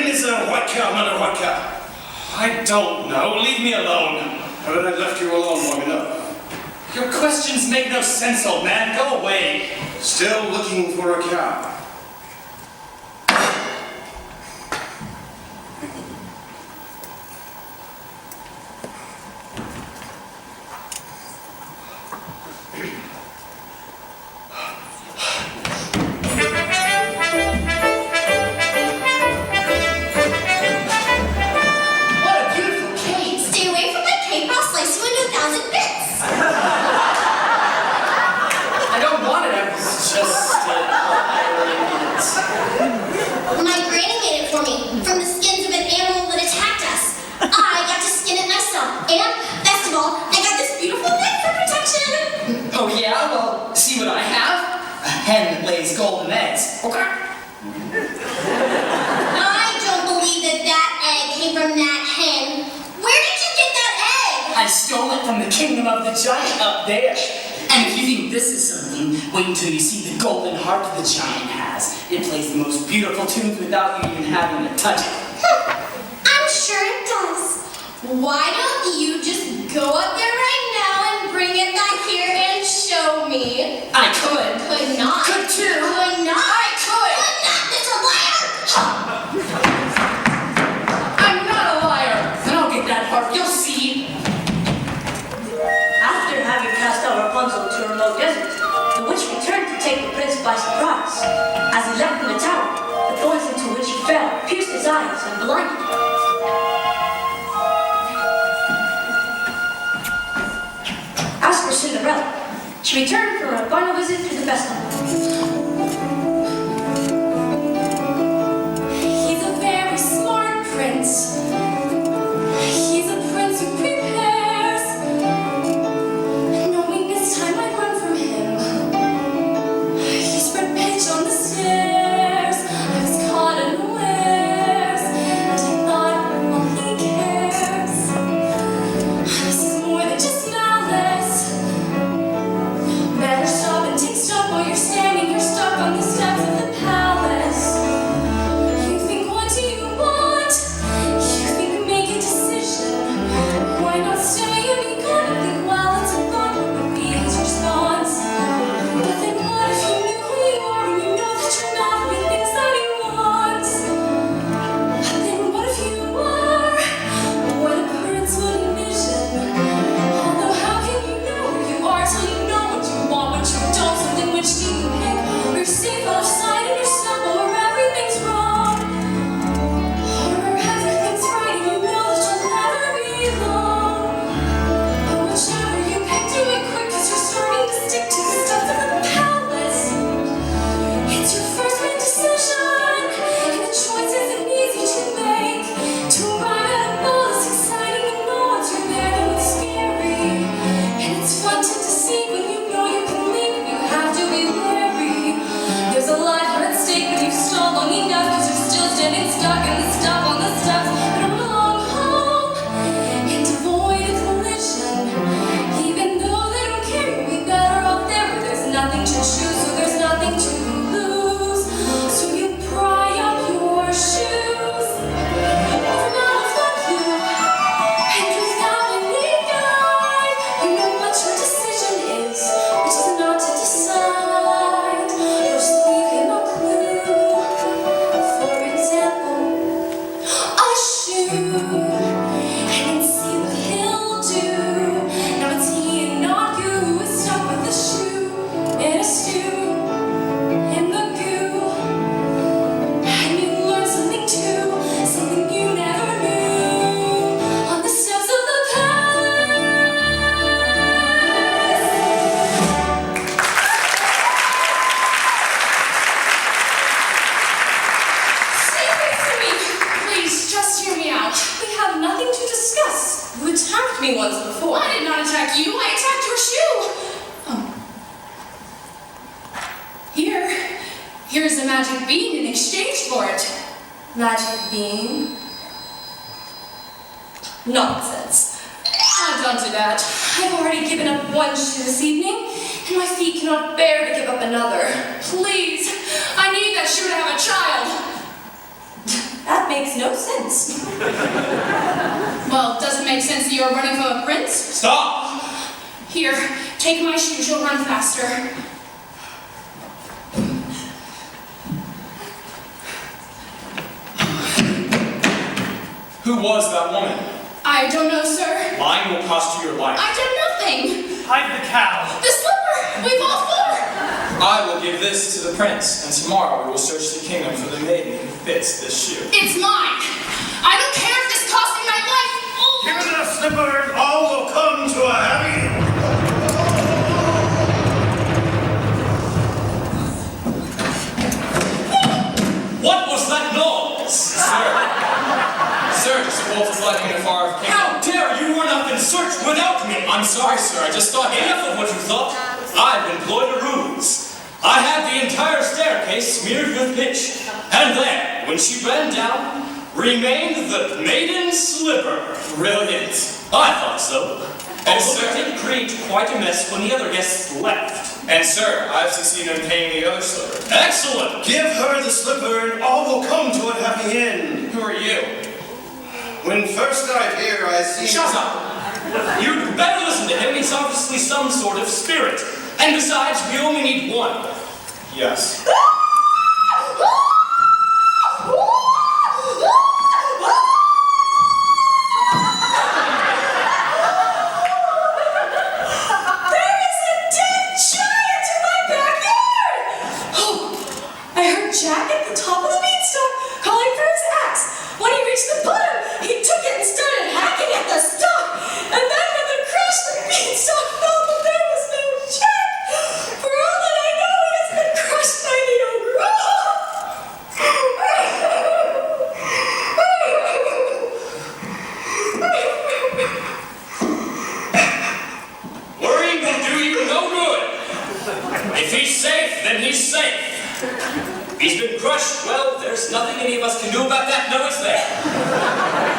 is a white cow not a white cow? I don't know. Leave me alone. But I left you alone long enough. Your questions make no sense, old man. Go away. Still looking for a cow. What a beautiful cake! Stay away from my cake, or I'll slice you into 1,000 bits. I don't want it, I was just admiring it. My granny made it for me from the skins of an animal that attacked us. I got to skin it myself. And, best of all, I got this beautiful net for protection. Oh yeah? Well, see what I have? A hen that lays golden eggs. Okay. I don't believe that egg came from that hen. Where did you get that egg? I stole it from the kingdom of the giant up there. And if you think this is something, wait until you see the golden harp the giant has. It plays the most beautiful tunes without you even having to touch it. I'm sure it does. Why don't you just go up there right now and bring it back here and show me? I could. Could not. Could too. Could not. I could. Could not. It's a liar. I'm not a liar. And I'll get that harp, you'll see. After having cast out Rapunzel to a remote desert, the witch returned to take the prince by surprise. As he left in the tower, the thorns into which he fell pierced his eyes and blinded him. As for Cinderella, she returned from her final visit to the festival. He's a very smart prince. He's a prince who prepares. Knowing this time I'd run from him. He spread pitch on the stairs. I was caught unawares. And I thought, well, he cares. This is more than just malice. Better stop and take stock while you're standing. You're stuck on the steps of the palace. You think, what do you want? You think, make a decision. Why not stay and be gone and think, well, it's a thought. What would be his response? But then what if you knew who you are and you know that you're not the things that he wants? But then what if you are what a prince would envision? Although how can you know who you are till you know what you want, what you don't? Something which do you pick? Or you're safe out of sight and you're stumble where everything's wrong. Or everything's right and you know that you'll never be alone. But whichever you pick, do it quick 'cause you're starting to stick to the steps of the palace. It's your first big decision, and the choice isn't easy to make. To arrive at a ball is exciting, you know once you're there, though it's scary. And it's fun to deceive when you know you can leave, but you have to be wary. There's a life at stake, but you've stalled long enough 'cause you're still standing stuck in the stop on the steps. But I'm along home and avoid a collision. Even though they don't care, you'll be better off there where there's nothing to choose, so there's nothing to lose. So you pry up your shoes. Over mountains by blue, and without any guide, you know what your decision is, which is not to decide. First leave him a clue. For example, a shoe, and then see what he'll do. Now it's he and not you who is stuck with the shoe in a stew, in the goo. And you learn something too, something you never knew. On the steps of the palace. Stay away from me. Please, just hear me out. We have nothing to discuss. You attacked me once before. I did not attack you. I attacked your shoe. Here's a magic bean in exchange for it. Magic bean? Nonsense. Ah, don't do that. I've already given up one shoe this evening, and my feet cannot bear to give up another. Please, I need that shoe to have a child. That makes no sense. Well, does it make sense that you're running from a prince? Stop! Here, take my shoes, you'll run faster. Who was that woman? I don't know, sir. Lying will cost you your life. I've done nothing. Hide the cow. The slipper! We've all four! I will give this to the prince, and tomorrow we will search the kingdom for the maiden who fits this shoe. It's mine! I don't care if this costs me my life! Oh. Give it a slipper and all will come to a happy end. What was that noise? Sir, just a wolf fighting in a far off kingdom. How dare you run up and search without me? I'm sorry, sir. I just thought enough of what you thought. I've employed a ruse. I had the entire staircase smeared with pitch. And there, when she ran down, remained the maiden slipper. Brilliant. I thought so. And sir, it did create quite a mess when the other guests left. And sir, I've succeeded in paying the other slipper. Excellent! Give her the slipper and all will come to a happy end. Who are you? When first I appear, I see... Shut up! You'd better listen to him. He's obviously some sort of spirit. And besides, we only need one. Yes. There is a dead giant in my backyard! Oh, I heard Jack at the top of the beanstalk calling for his axe. When he reached the bottom, he took it and started hacking at the stalk. And then with a crash, the beanstalk fell, but there was no Jack. For all that I know, he has been crushed by the ogre. Worrying will do you no good. If he's safe, then he's safe. He's been crushed. Well, there's nothing any of us can do about that noise there.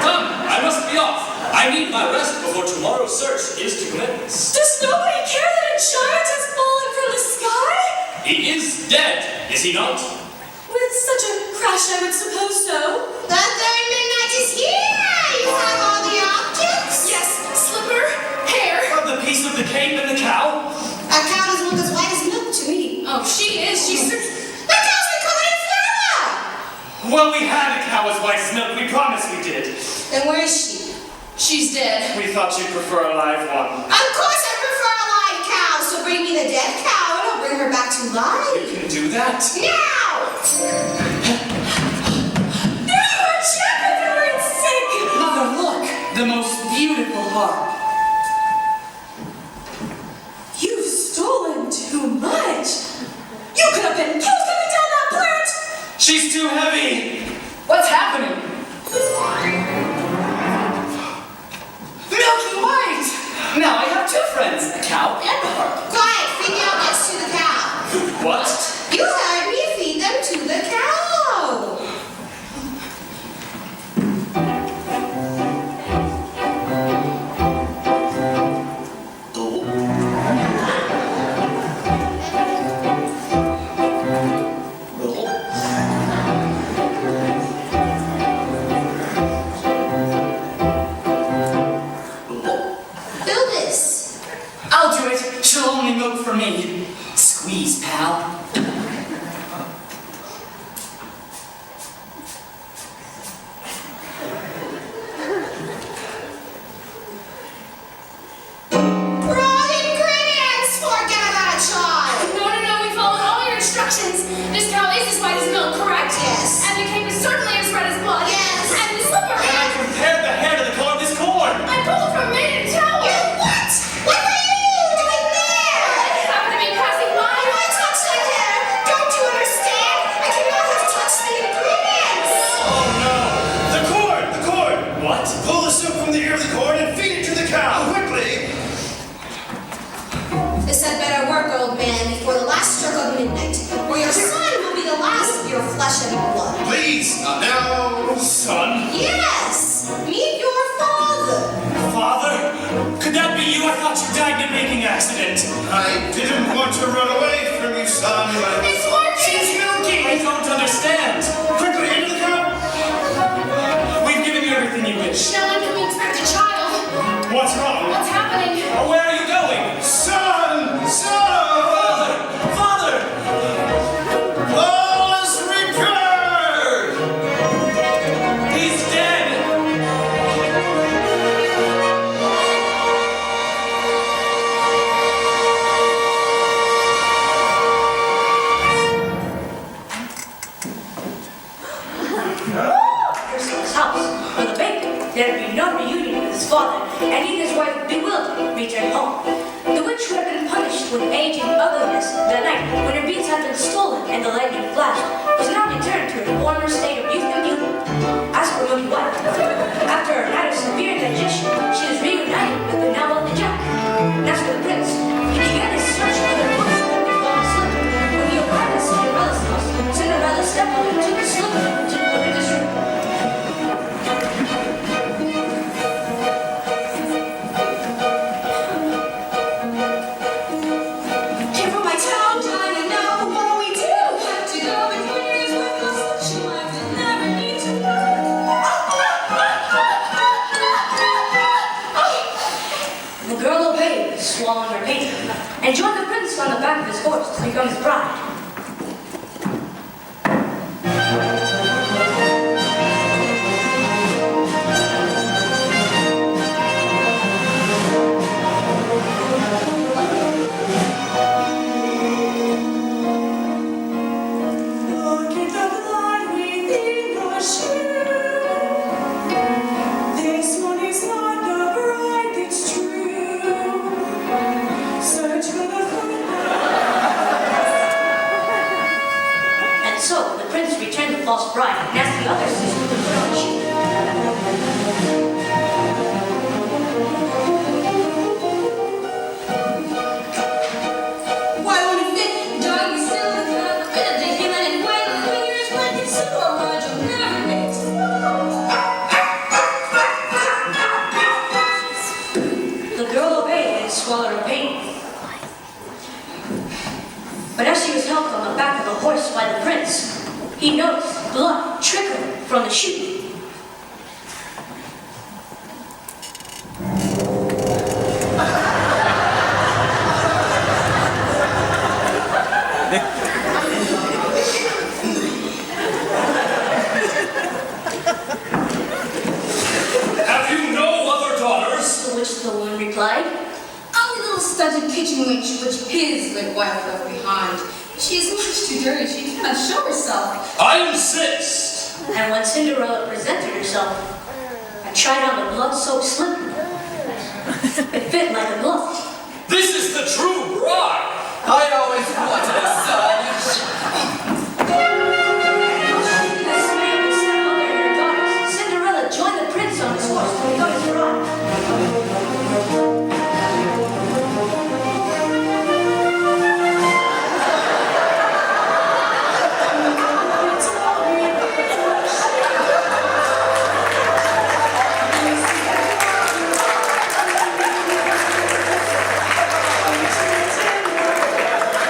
Come, I must be off. I need my rest before tomorrow's search is to commence. Does nobody care that a giant has fallen from the sky? He is dead, is he not? With such a crash, I would suppose so. The third midnight is here! You have all the objects? Yes, slipper, hair. The piece of the cape and the cow? A cow doesn't look as white as milk to me. Oh, she is. She's... The cow's been covered in flour! Well, we had a cow as white as milk. We promised we did. Then where is she? She's dead. We thought you'd prefer a live one. Of course I prefer a live cow, so bring me the dead cow and I'll bring her back to life. You can do that? Now! There you are, Jack! I thought we were sick. Mother, look! The most beautiful harp. You've stolen too much. You could have been killed coming down that plant. She's too heavy. What's happening? Milky White! Now I have two friends, a cow and a harp. Quiet, feed the objects to the cow. What? You heard me, feed them to the cow. Fill this. I'll do it. She'll only milk for me. Squeeze, pal. Wrong ingredients! Forget about a child. No, we followed all your instructions. This cow is as white as milk, correct? Yes. And the cape is certainly as red as blood. Yes. And the slipper. And I compared the hair to the color of this corn. I pulled it from maiden towel. You what? What were you doing there? I happened to be passing by. Why touch that hair? Don't you understand? I cannot have touched the ingredients. Oh no! The cord! The cord! What? Pull the soup from the ear of the cord and feed it to the cow! Quickly! This had better work, old man, before the last stroke of midnight, or your son will be the last of your flesh and blood. Please, not now! Son? Yes! Meet your father! Father? Could that be you? I thought you died in a making accident. I didn't want to run away from you, son, but... It's working. She's milking. I don't understand. Quickly, into the cow! to become his bride. Look at the blood within the shoe. This one is not the bride that's true. Search for the And so the prince returned the false bride and asked the other sisters to put on a shoe. Why won't it fit? Dog, you still look good. Bit of the human and way. When you're as black as silver, Rod, you'll never mix. The girl obeyed and swallowed her pain. But as she was helped on the back of the horse by the prince, he noticed blood trickling from the shoe. Have you no other daughters? To which the woman replied, Only little stunted kitchen wench which his good wife left behind. She is much too dirty, she cannot show herself. I insist. and when Cinderella presented herself, I tried on the blood-soaked slipper. It fit like a glove. This is the true bride. I always wanted a son. Dismayed with stepmother and her daughters, Cinderella joined the prince on his horse to become his bride.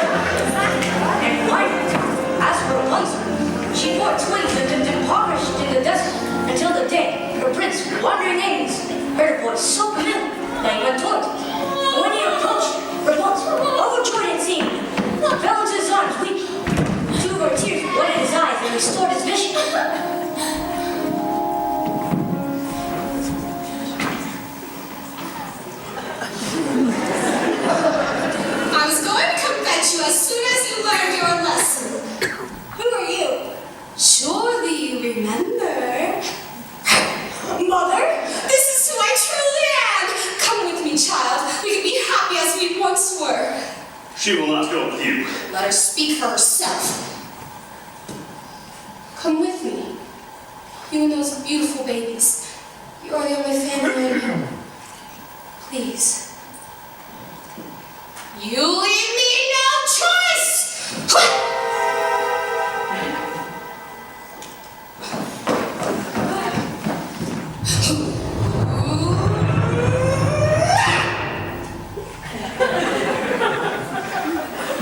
And Violet, as for Rapunzel, she bore twins and lived impoverished in the desert until the day her prince, wandering aimlessly, heard a voice so familiar that he went toward it. And when he approached, Rapunzel, overjoyed at seeing him, fell into his arms weeping. Two of her tears wetted his eyes and restored his vision. I was going to come fetch you as soon as you learned your lesson. Who are you? Surely you remember. Mother, this is who I truly am. Come with me, child. We can be happy as we once were. She will not go with you. Let her speak for herself. Come with me. You and those beautiful babies. You are the only family I know. Please. You leave me no choice!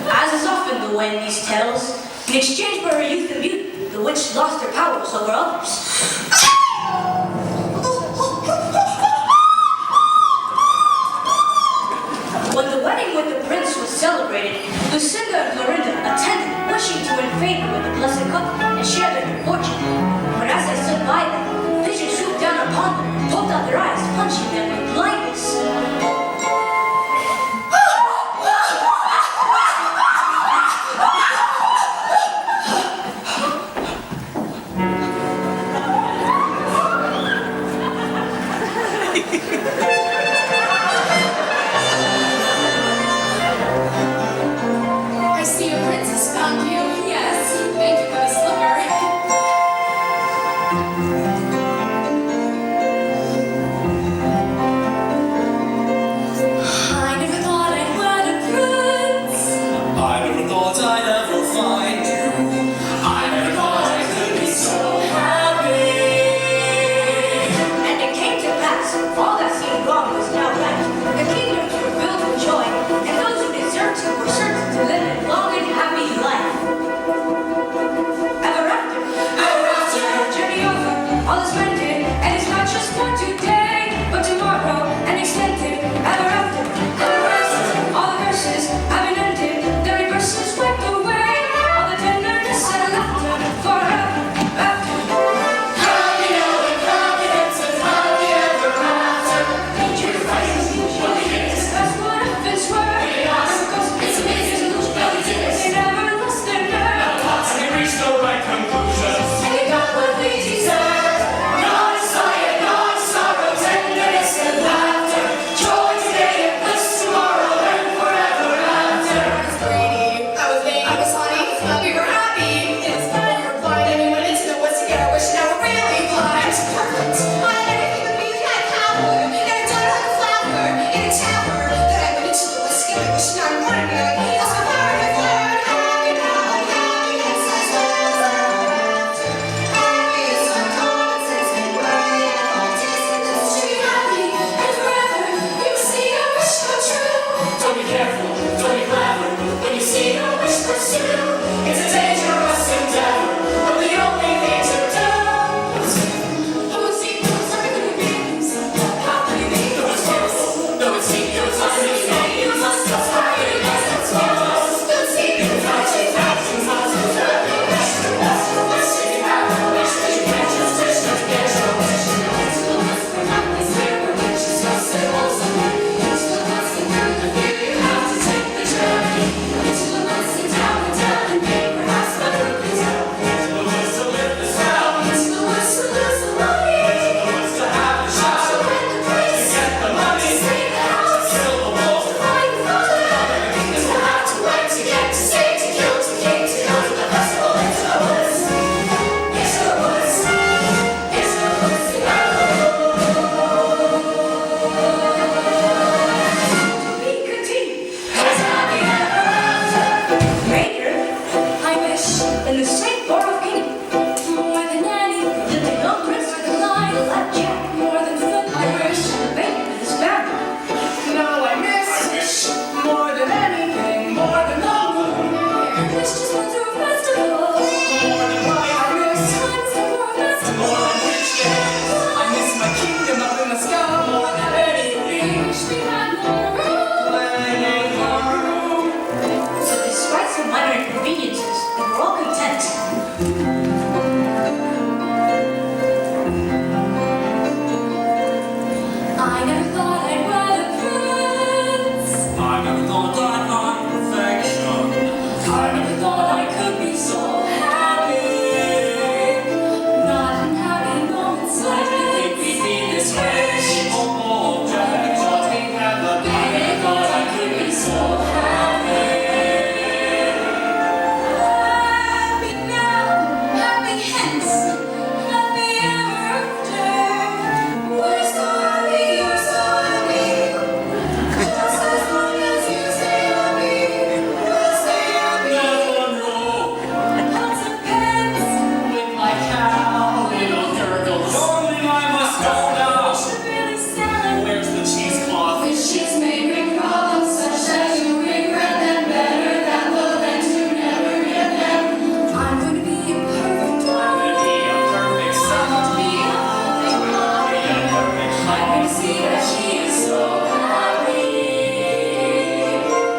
As is often the way in these tales, in exchange for her youth and beauty, the witch lost her powers over others. When the wedding with the prince was celebrated, Lucinda and Clorinda attended, wishing to win favor with the blessed couple and share their good fortune. But as they stood by them, visions swooped down upon them and poked out their eyes, punching them with blindness. I see your prince has found you. Yes, thank you for the slipper. in the same borough of Guinea. More than any, Lived a young prince with a lion, a black jack. more than football. I wish the bacon with his family. Now I miss more than anything, more than the moon. I wish just went through a festival. More than life, I miss Times that were a festival. more than riches. I miss my kingdom up in the sky more than anything. Wish we had more room. Playing home. So despite some minor inconveniences, they were all content. I never thought I'd wed a prince. I never thought I'd find perfection. I never thought I could be so happy. Not in happy moments like Think we'd be this rich or more just because we have a I never thought I could be so happy. Happy now, happy hence, happy ever after. We're so happy, you're so happy. Just as long as you stay happy, we'll stay happy. Lots of pets, With my cow, little gurgles. Darling, I must go now. should really sell it. Where's the cheesecloth? Wishes may bring problems such that you regret them better than love and to never get them. I'm going to be a perfect Gonna wife. be a perfect son. I'm going to be a perfect Be a wife. perfect I'm going to see that she is so happy.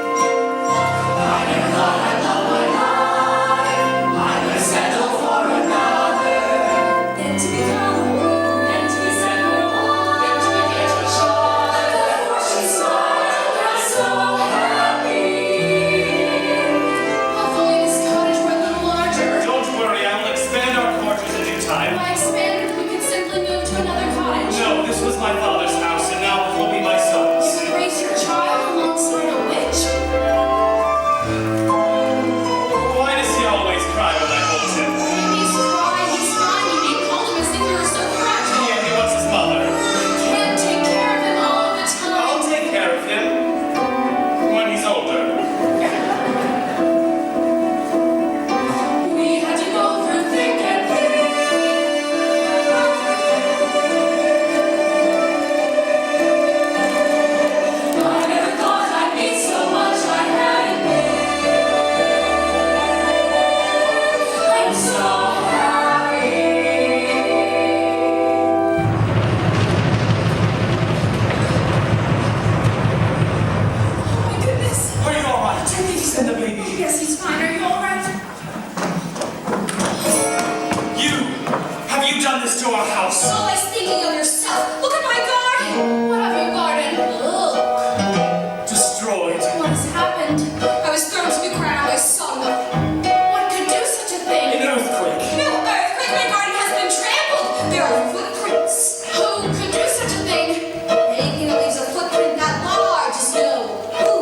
I never thought I'd love my life. I would settle for another. Then to become a woman. Then to be sent home. Then to get a shot. Before she smiled, I'm so happy. Hopefully this cottage were a little larger. Don't worry, I will expand our quarters in due time. By expanded, we could simply move to another cottage. No, this was my father's house, and now it will be my son's. You could raise your child alongside a witch. Why does he always cry when I hold him? He's crying, he's fine. You need call him as if you were so fragile. Yeah, he wants his mother. Can't take care of him all the I'll time. take care of him when he's older. We had to go through thick and thin. I never thought I'd meet so much I hadn't been. I'm so happy. Oh my goodness. Are you alright? I think he's in the baby. Yes, he's fine. Are you all right? Have you done this to our house? Always thinking of yourself. Look at my garden. What of your garden? Ugh. Destroyed. What has happened? I was thrown to the ground by Songa. What could do such a thing? An earthquake. No earthquake. My garden has been trampled. There are footprints. Who could do such a thing? Anything that leaves a footprint that large is no. Who?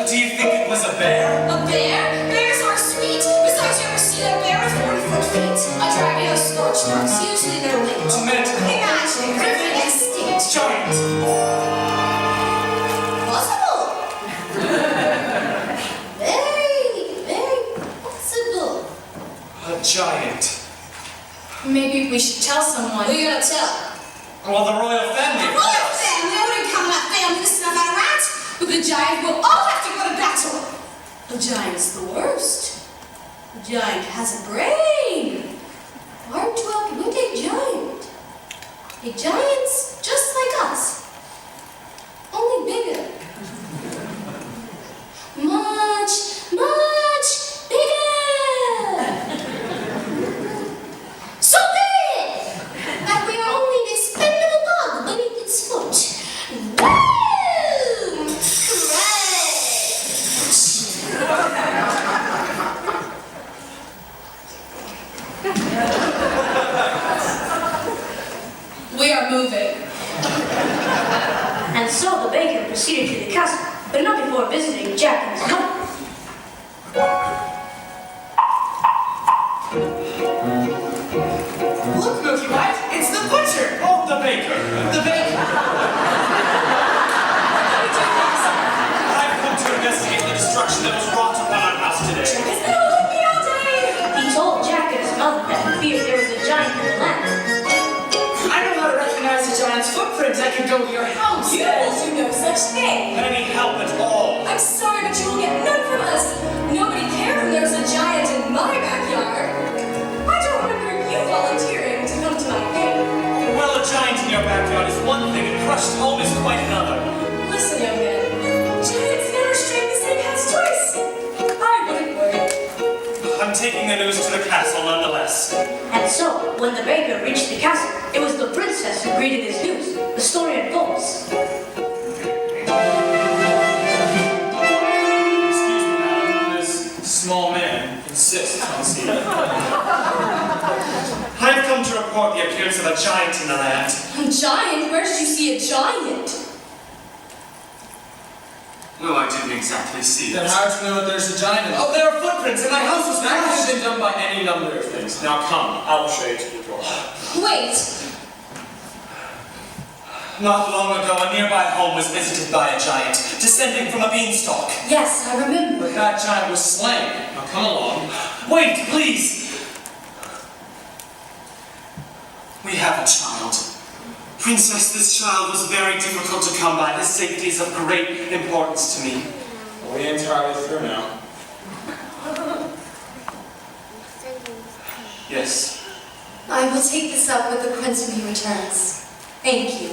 Do you think it was a bear? A bear? Bears are sweet. Besides, you ever seen a bear with 40-foot feet? A dragon has scorch marks. Usually they're linked. A manticore. Imagine Griffin extinct. Giant. Possible. Very possible. A giant. Maybe we should tell someone. Who are you gonna tell? Well, the royal family. The royal family. I wouldn't count that family to snuff out a rat. But the giant will all have to go to battle. A giant's the worst. A giant has a brain. Aren't welcome with a giant. A giant's just like us, only bigger. Much bigger. So big that we are only an expendable bug beneath its foot. Boom! We are moving. And so the baker proceeded to the castle, but not before visiting Jack and his mother. Look, Milky White, it's the butcher. Oh, the baker. The baker. I've come to investigate the destruction that was wrought upon our house today. It's been holding me all day. He told go to your house. You will do no such thing. Any help at all? I'm sorry, but you will get none from us. Nobody cares when there's a giant in my backyard. I don't remember you volunteering to come to my gate. Well, a giant in your backyard is one thing, and crushed home is quite another. Listen, young man. Giants never strike the same house twice. I wouldn't worry. I'm taking the news to the castle nonetheless. And so, when the baker reached the castle, it was the princess who greeted his news. The story unfolds. Excuse me, madam. This small man insists on seeing you. I've come to report the appearance of a giant in the land. A giant? Where did you see a giant? Well, I didn't exactly see Then it. how do you know that there's a giant in Oh, there are footprints, and my house was That could have smashed. been done by any number of things. Now come, I will show you to the door. Wait. Not long ago, a nearby home was visited by a giant, descending from a beanstalk. Yes, I remember. But that giant was slain. Now come along. Wait, please! We have a child. Princess, this child was very difficult to come by. His safety is of great importance to me. Are we entirely through now? Yes. I will take this up with the prince when he returns. Thank you.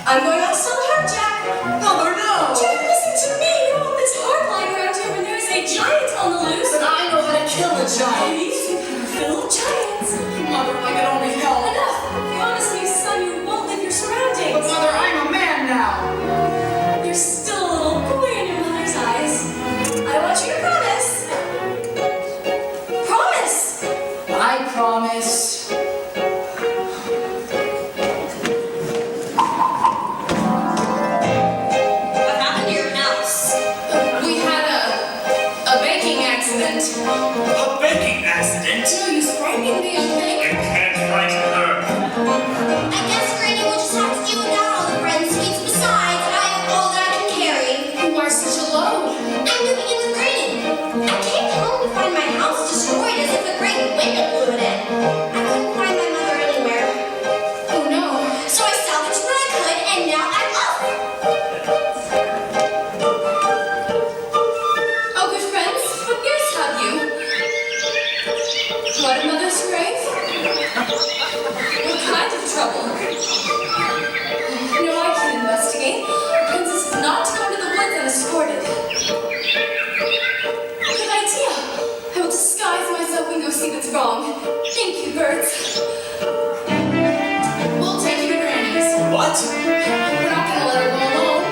I'm going out somehow, Jack. Mother, no! Jack, listen to me. You know this hard lying around here when there's a giant on the loose. But I know how to kill a giant! Please, you fill giants. Mother, I can only help. Enough. Promise me, son, you won't leave your surroundings. But Mother, I'm a man now! You're still a little boy in your mother's eyes. I want you to promise. Promise. I promise. What happened to your house? We had a baking accident. A baking accident? No use frightening the young thing. You can't frighten her. I guess Granny will just have to deal without all the bread and sweets. Besides, I have all that I can carry. You are such a load. I'm moving in with Granny. I came home to find my house destroyed as if a great wind had blew it in. I couldn't find my mother anywhere. Oh no. So I salvaged what I could, and now I'm off. Oh, good friends, what news have you? What, a mother's grave? What kind of trouble? No, I can investigate. The princess is not to go to the woods unescorted. Good idea. I will disguise myself and go see what's wrong. Thank you, birds. We'll take you to Granny's. What? We're not gonna let her go alone.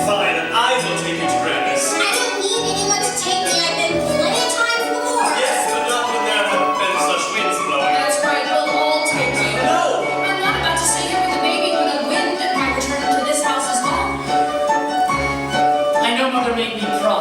Fine, I will take you to Granny's. I don't need anyone to take me. I've been plenty of times before. Yes, but not when there have been such winds blowing. That's right, we'll all take you. No! I'm not about to stay here with the baby when a wind might return to this house as well. I know Mother made me promise.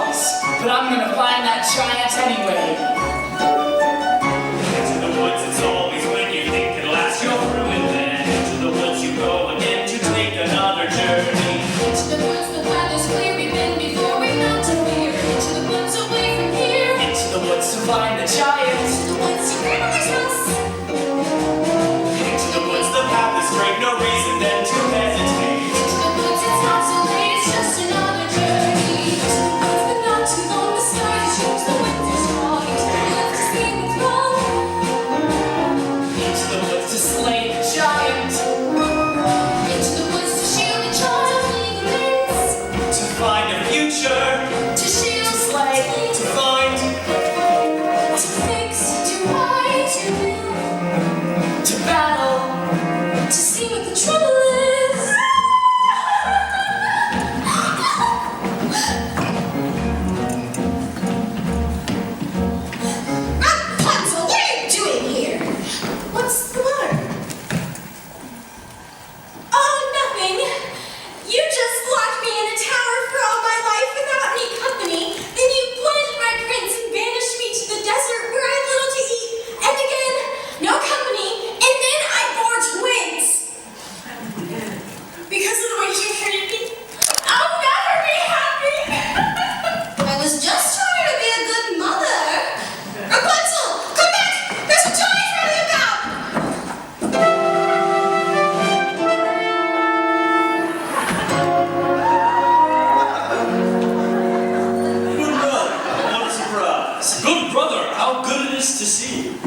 Good brother, how good it is to see you.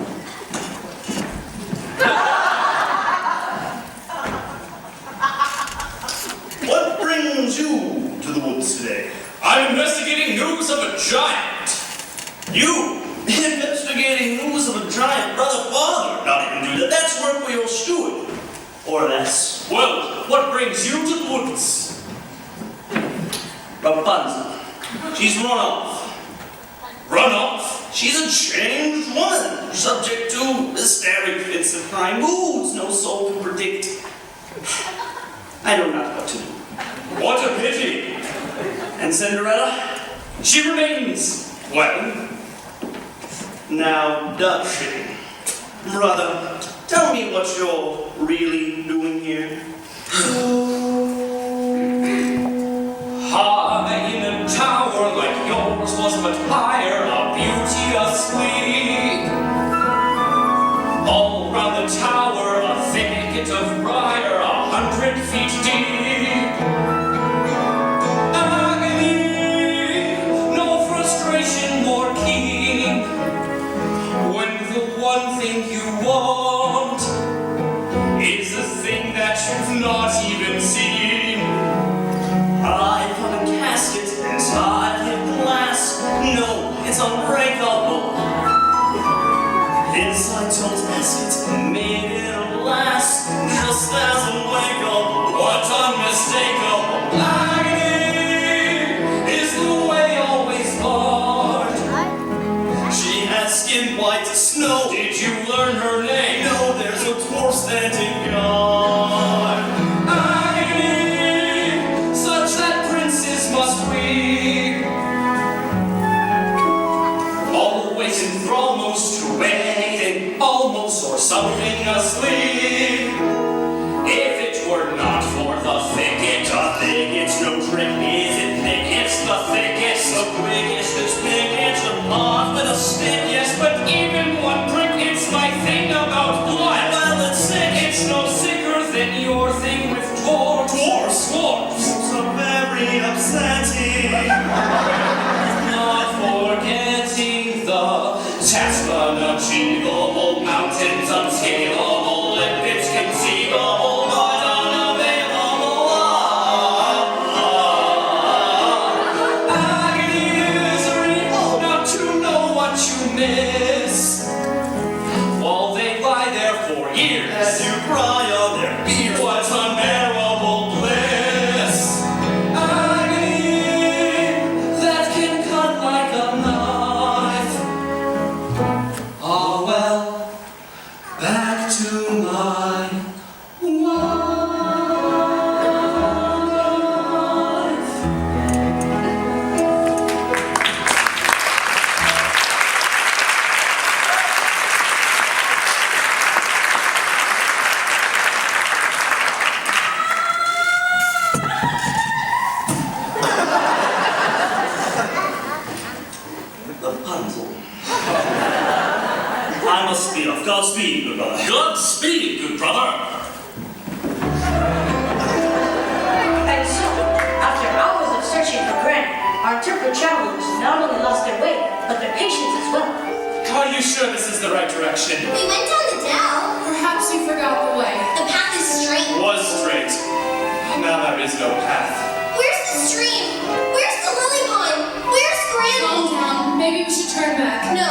What brings you to the woods today? I'm investigating news of a giant. You investigating news of a giant, brother, father? Not even do that. That's work for your steward. Or less. Well, what brings you to the woods? Rapunzel. She's run off. Run off? She's a changed woman, subject to hysteric fits of crying moods no soul can predict. I don't know what to do. What a pity. And Cinderella? She remains. Well, Now, does she? Brother, tell me what you're really doing here. high in a tower like yours was but higher, a beauteously. All round the tower a thicket of briar, 100 feet deep. Agony, no frustration more keen. When the one thing you want is a thing that you've not even seen. I found a casket inside of glass. No, it's unbreakable. Inside Tom's basket, made it of glass, just as unbreakable. What unmistakable agony is the way always barred. She has skin white as snow. Did you learn her name? No, there's a dwarf standing guard. Agony, such that princes must weep. Always enthralled most to anything, almost or something asleep. If it were not for the thicket, It's no trick, is it thick? it's the thickest, The quickest, it's big, it's a pot with a stick. yes, but even one prick, it's my thing about blood. Well, it's sick. It's no sicker than your thing with dwarfs. Dwarfs? Dwarfs. So very upsetting. Not forgetting the task unachievable, mountains unscalable, lipids conceivable, but unavailable. Agony, misery, not to know what you miss. While they lie there for years, As you cry on their beer. what unbearable bliss! Agony that can cut like a knife. Ah well, back to my wife. Rapunzel. I must be off. Godspeed, good brother. Godspeed, good brother. And so, after hours of searching for Granny, our Turco travelers not only lost their way, but their patience as well. Are you sure this is the right direction? We went down the dell. Perhaps you forgot the way. The path is straight. Was straight. Now there is no path. Where's the stream? Where's the lily pond? Where's Calm Granny? down. Maybe we should turn back. No,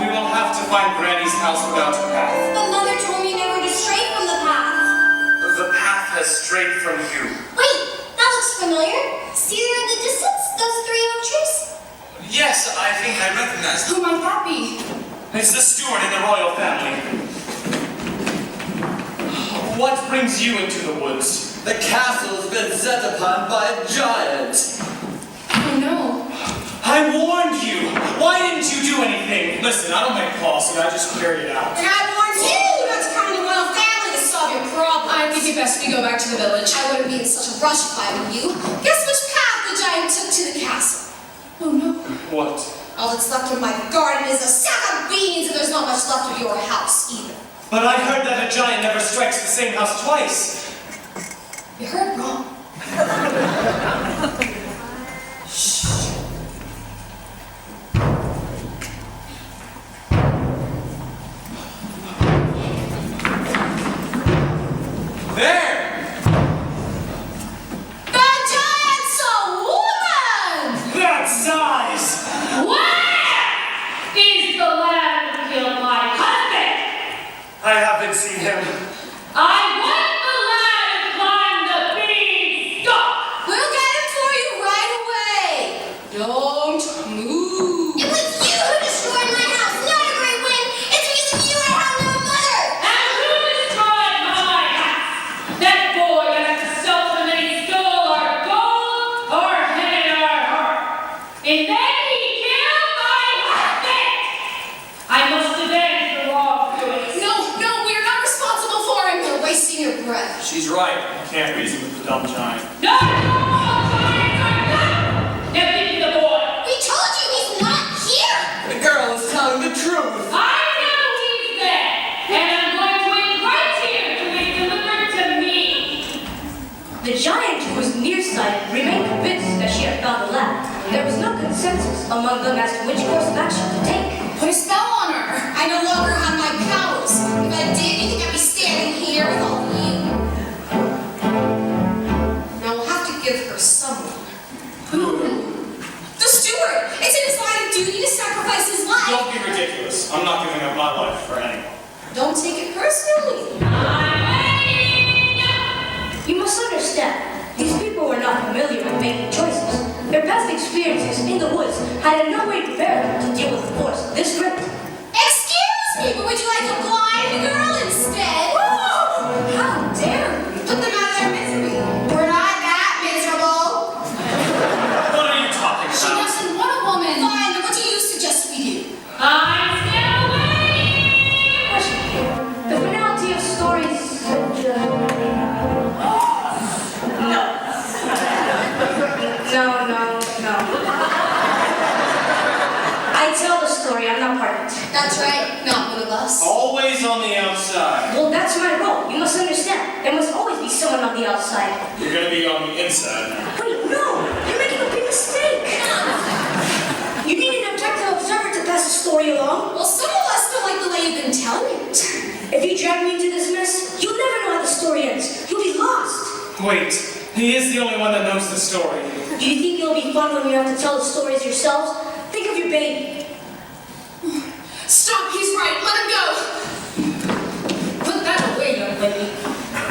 We will have to find Granny's house without a path. but Mother told me never to stray from the path. The path has strayed from you. Wait, that looks familiar. See there in the distance? Those 3 oak trees? Yes, I think I recognize Who might that be? It's the steward in the royal family. What brings you into the woods? The castle's been set upon by a giant. Oh no. I warned you! Why didn't you do anything? Listen, I don't make policy, I just carry it out. And I warned you not to come to the royal family to solve your problem. I think it best we go back to the village. I wouldn't be in such a rush if I were you. Guess which path the giant took to the castle? Oh no. What? All that's left of my garden is a sack of beans, and there's not much left of your house either. But I heard that a giant never strikes the same house twice. You heard wrong. I haven't seen him. I want the lad to climb the beanstalk. We'll get it for you right away. Don't move. It was you who destroyed my house, not a great wind. It's because of you I have no mother. And who destroyed my house? That boy got himself and then he stole our gold, our head, and our heart. And then he killed my husband. I must avenge the wrongdoing. No, we're not responsible for him. You're wasting your breath. She's right. You can't reason with the dumb giant. No, giants are not. Now give me the boy. We told you he's not here. The girl is telling the truth. I know he's there, and I'm going to wait right here till he's delivered to me. The giant, who was nearsighted, remained convinced that she had found the lad. There was no consensus among them as to which course of action to take. Put a spell on her. I no longer have my powers. If I did, you think I'd be standing here with all of you? Now we'll have to give her someone. The steward! It's in his line of duty to sacrifice his life. Don't be ridiculous. I'm not giving up my life for anyone. Don't take it personally. I'm waiting. You must understand, these people were not familiar with making choices. Their past experiences in the woods had in no way prepared them to deal with a force this great. Excuse me, but would you like a blind girl instead? Oh, how dare you! Put them out of their misery. We're not that miserable. What are you talking She about? doesn't want a woman. Fine, then what do you suggest we do? I'm still waiting. Question here. The finality of stories. No. I tell the story, I'm not part of it. That's right, not one of us. Always on the outside. Well, that's my role. You must understand. There must always be someone on the outside. You're gonna be on the inside now. Wait, no! You're making a big mistake! You need an objective observer to pass the story along. Well, some of us don't like the way you've been telling it. If you drag me into this mess, you'll never know how the story ends. You'll be lost. Wait, he is the only one that knows the story. Do you think it'll be fun when you have to tell the stories yourselves? Think of your baby. Stop, he's right, let him go. Put that away, young lady.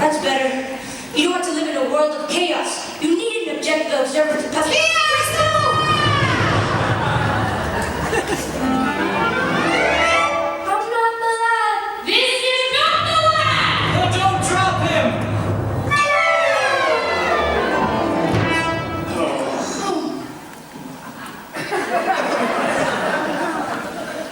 That's better. You don't want to live in a world of chaos. You need an objective observer to pass. I'm not the lad. This is not the lad. Oh, don't drop him!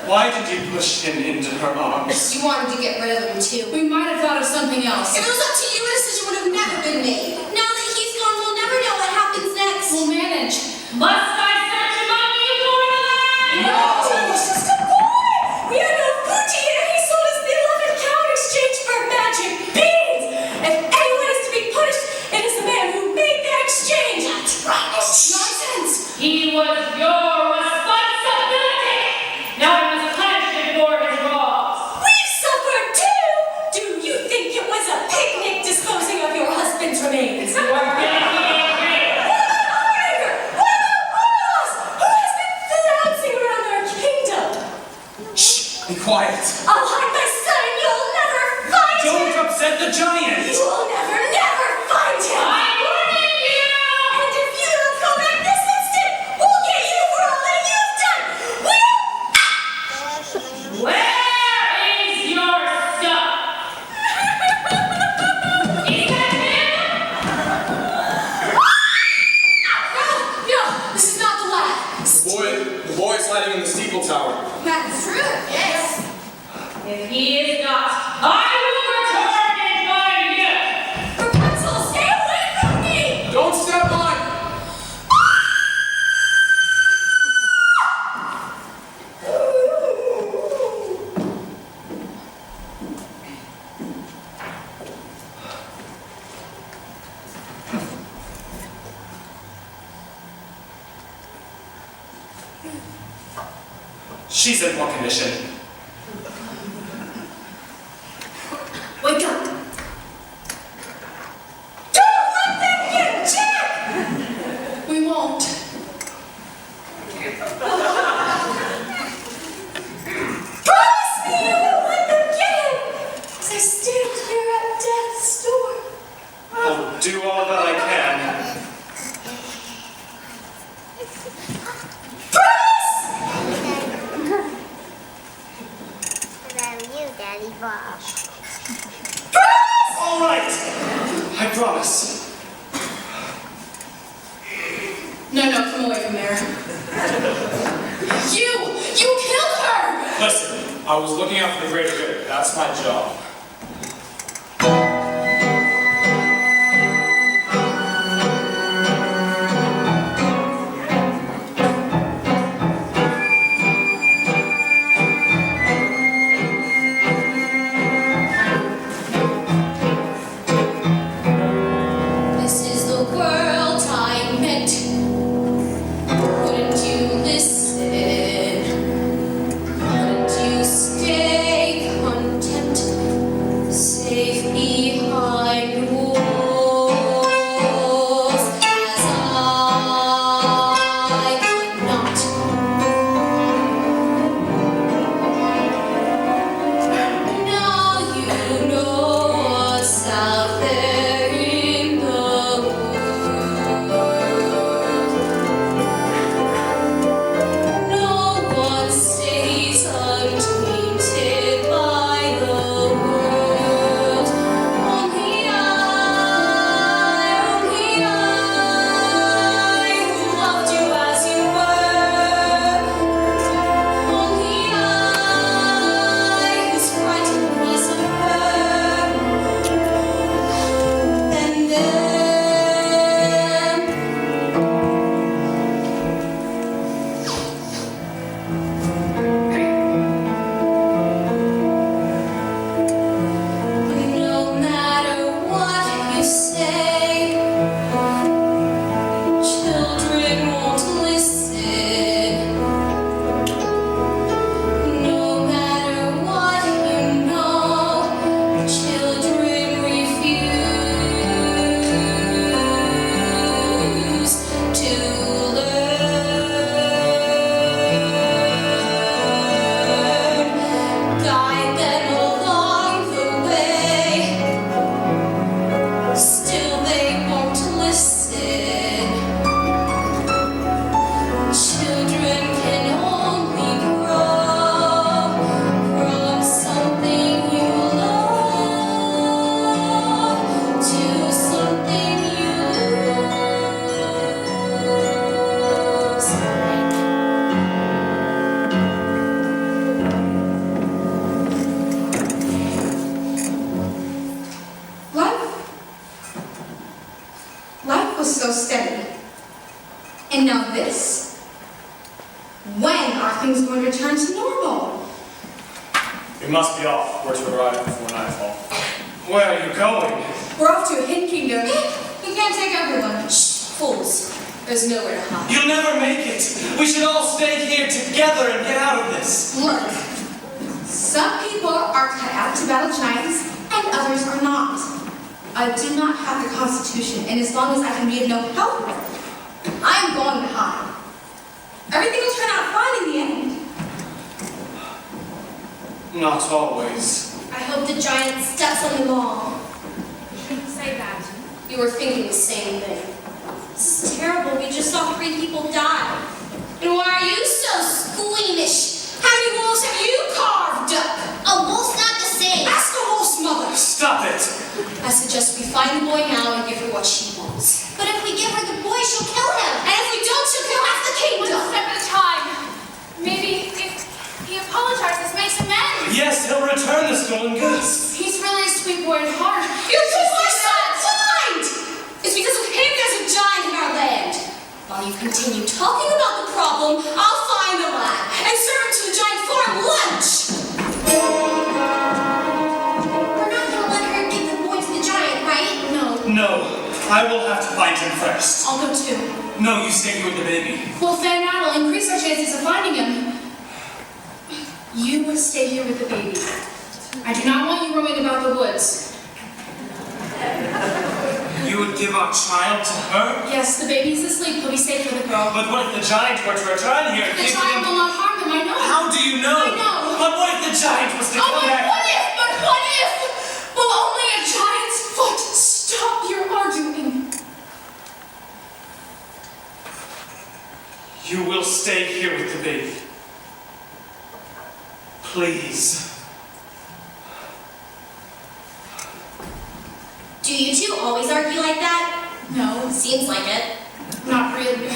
Why did you push him into her arms? You wanted to get rid of him too. We might have thought of something else. If it was up to you, a decision would have never been made. Now that he's gone, we'll never know what happens next. We'll manage. Must I search among you for the lad? No! He's just a boy! We had no food to eat and he sold his beloved cow in exchange for magic beans! If anyone is to be punished, it is the man who made that exchange! That's right! Nonsense! He was your responsibility. Now I must punish him for his wrongs. We've suffered too! Do you think it was a picnic disposing of your husband's remains? You are getting me angry. What about our anger? What about all of us who has been flouncing around our kingdom? Shh, be quiet. I'll hide my son, you'll never find him! Don't upset the giant! You will never, never find him! I warned you. And if you don't go back this instant, we'll get you for all that you've done! We'll... Where is your son? Is that him? No, this is not the lad. The boy is hiding in the steeple tower. That's true, yes. If he is not, I will return and find you. Rapunzel, stay away from me! Don't step on! She's in poor condition. Wake up! Don't let them get Jack! We won't. Promise me you won't let them get him! All right. I promise. No, come away from there. You killed her! Listen, I was looking out for the greater good. That's my job. This is the world I meant. Couldn't you listen? Couldn't you stay content, safe behind walls, as I could not? Now you know what's out there in the world. No one stays untainted by the world. Only I who loved you as you were. Only I whose fright was of her. And then no matter what you say, children won't listen. No matter what you know, children refuse to learn. Guide them along the way, still they won't listen. Children can only grow from something you love to something you lose. Life was so steady. And now this? When are things going to return to normal? We must be off. We're to arrive before nightfall. Where are you going? We're off to a hidden kingdom. We can't take everyone. Shh, fools. There's nowhere to hide. You'll never make it. We should all stay here together and get out of this. Look, some people are cut out to battle giants, and others are not. I do not have the Constitution, and as long as I can be of no help, I am going to hide. Everything will turn out fine in the end. Not always. I hope the giant steps on them all. You shouldn't say that. You were thinking the same thing. This is terrible. We just saw 3 people die. And why are you so squeamish? How many wolves have you carved up? A wolf's not the same. Ask the wolf's mother. Stop it. I suggest we find the boy now and give her what she wants. But if we give her the boy, she'll kill him. And if we don't, she'll kill half the kingdom. One step at a time. Maybe if he apologizes, makes amends. Yes, he'll return the stolen goods. He's really a sweet boy at heart. You people are so blind! It's because of him there's a giant in our land. While you continue talking about the problem, I'll find the lad and serve it to the giant for lunch. We're not gonna let her give the boy to the giant, right? No, I will have to find him first. I'll go too. No, you stay here with the baby. Well, then that'll increase our chances of finding him. You must stay here with the baby. I do not want you roaming about the woods. You would give our child to her? Yes, the baby's asleep. He'll be safe for the girl. But what if the giant were to return here? The child will not harm him, I know. How do you know? I know. But what if the giant was to Oh, come but back? what if? But what if? Will only a giant's foot stop your arguing? You will stay here with the baby. Please. Do you two always argue like that? No, Seems like it. not really.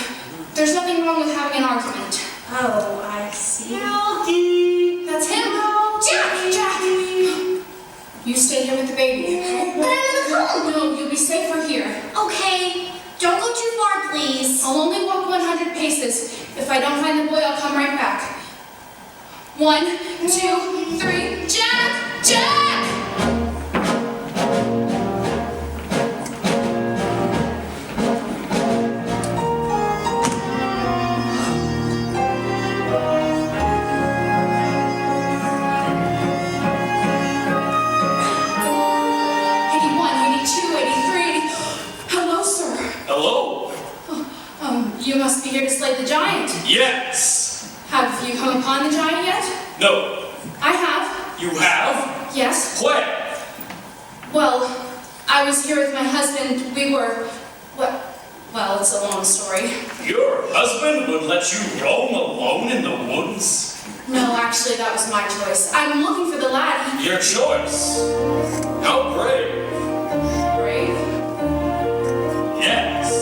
There's nothing wrong with having an argument. Oh, I see. That's him. Jack! You stay here with the baby. But I'm on the phone. No, you'll be safer here. Okay. Don't go too far, please. I'll only walk 100 paces. If I don't find the boy, I'll come right back. 1, 2, 3. Jack! Jack! Hello, sir. Hello? You must be here to slay the giant. Yes. Have you come upon the giant yet? No. I have. You have? Yes. Where? Well, I was here with my husband. We were... Well, it's a long story. Your husband would let you roam alone in the woods? No, actually, that was my choice. I'm looking for the lad. Your choice. How brave. Brave? Yes.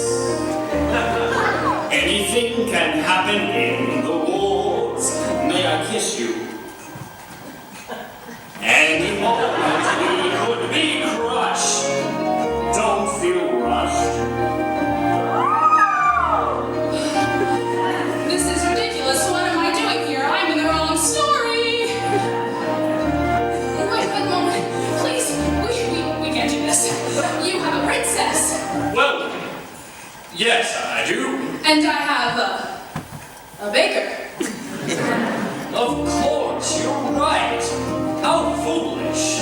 Anything can happen in the woods. May I kiss you? Any moment we could be crushed. Don't feel rushed. This is ridiculous. What am I doing here? I'm in the wrong story. Wait a moment. Please, we can't do this. You have a princess. Well, yes, I do. And I have a baker. Of course, you're right. How foolish.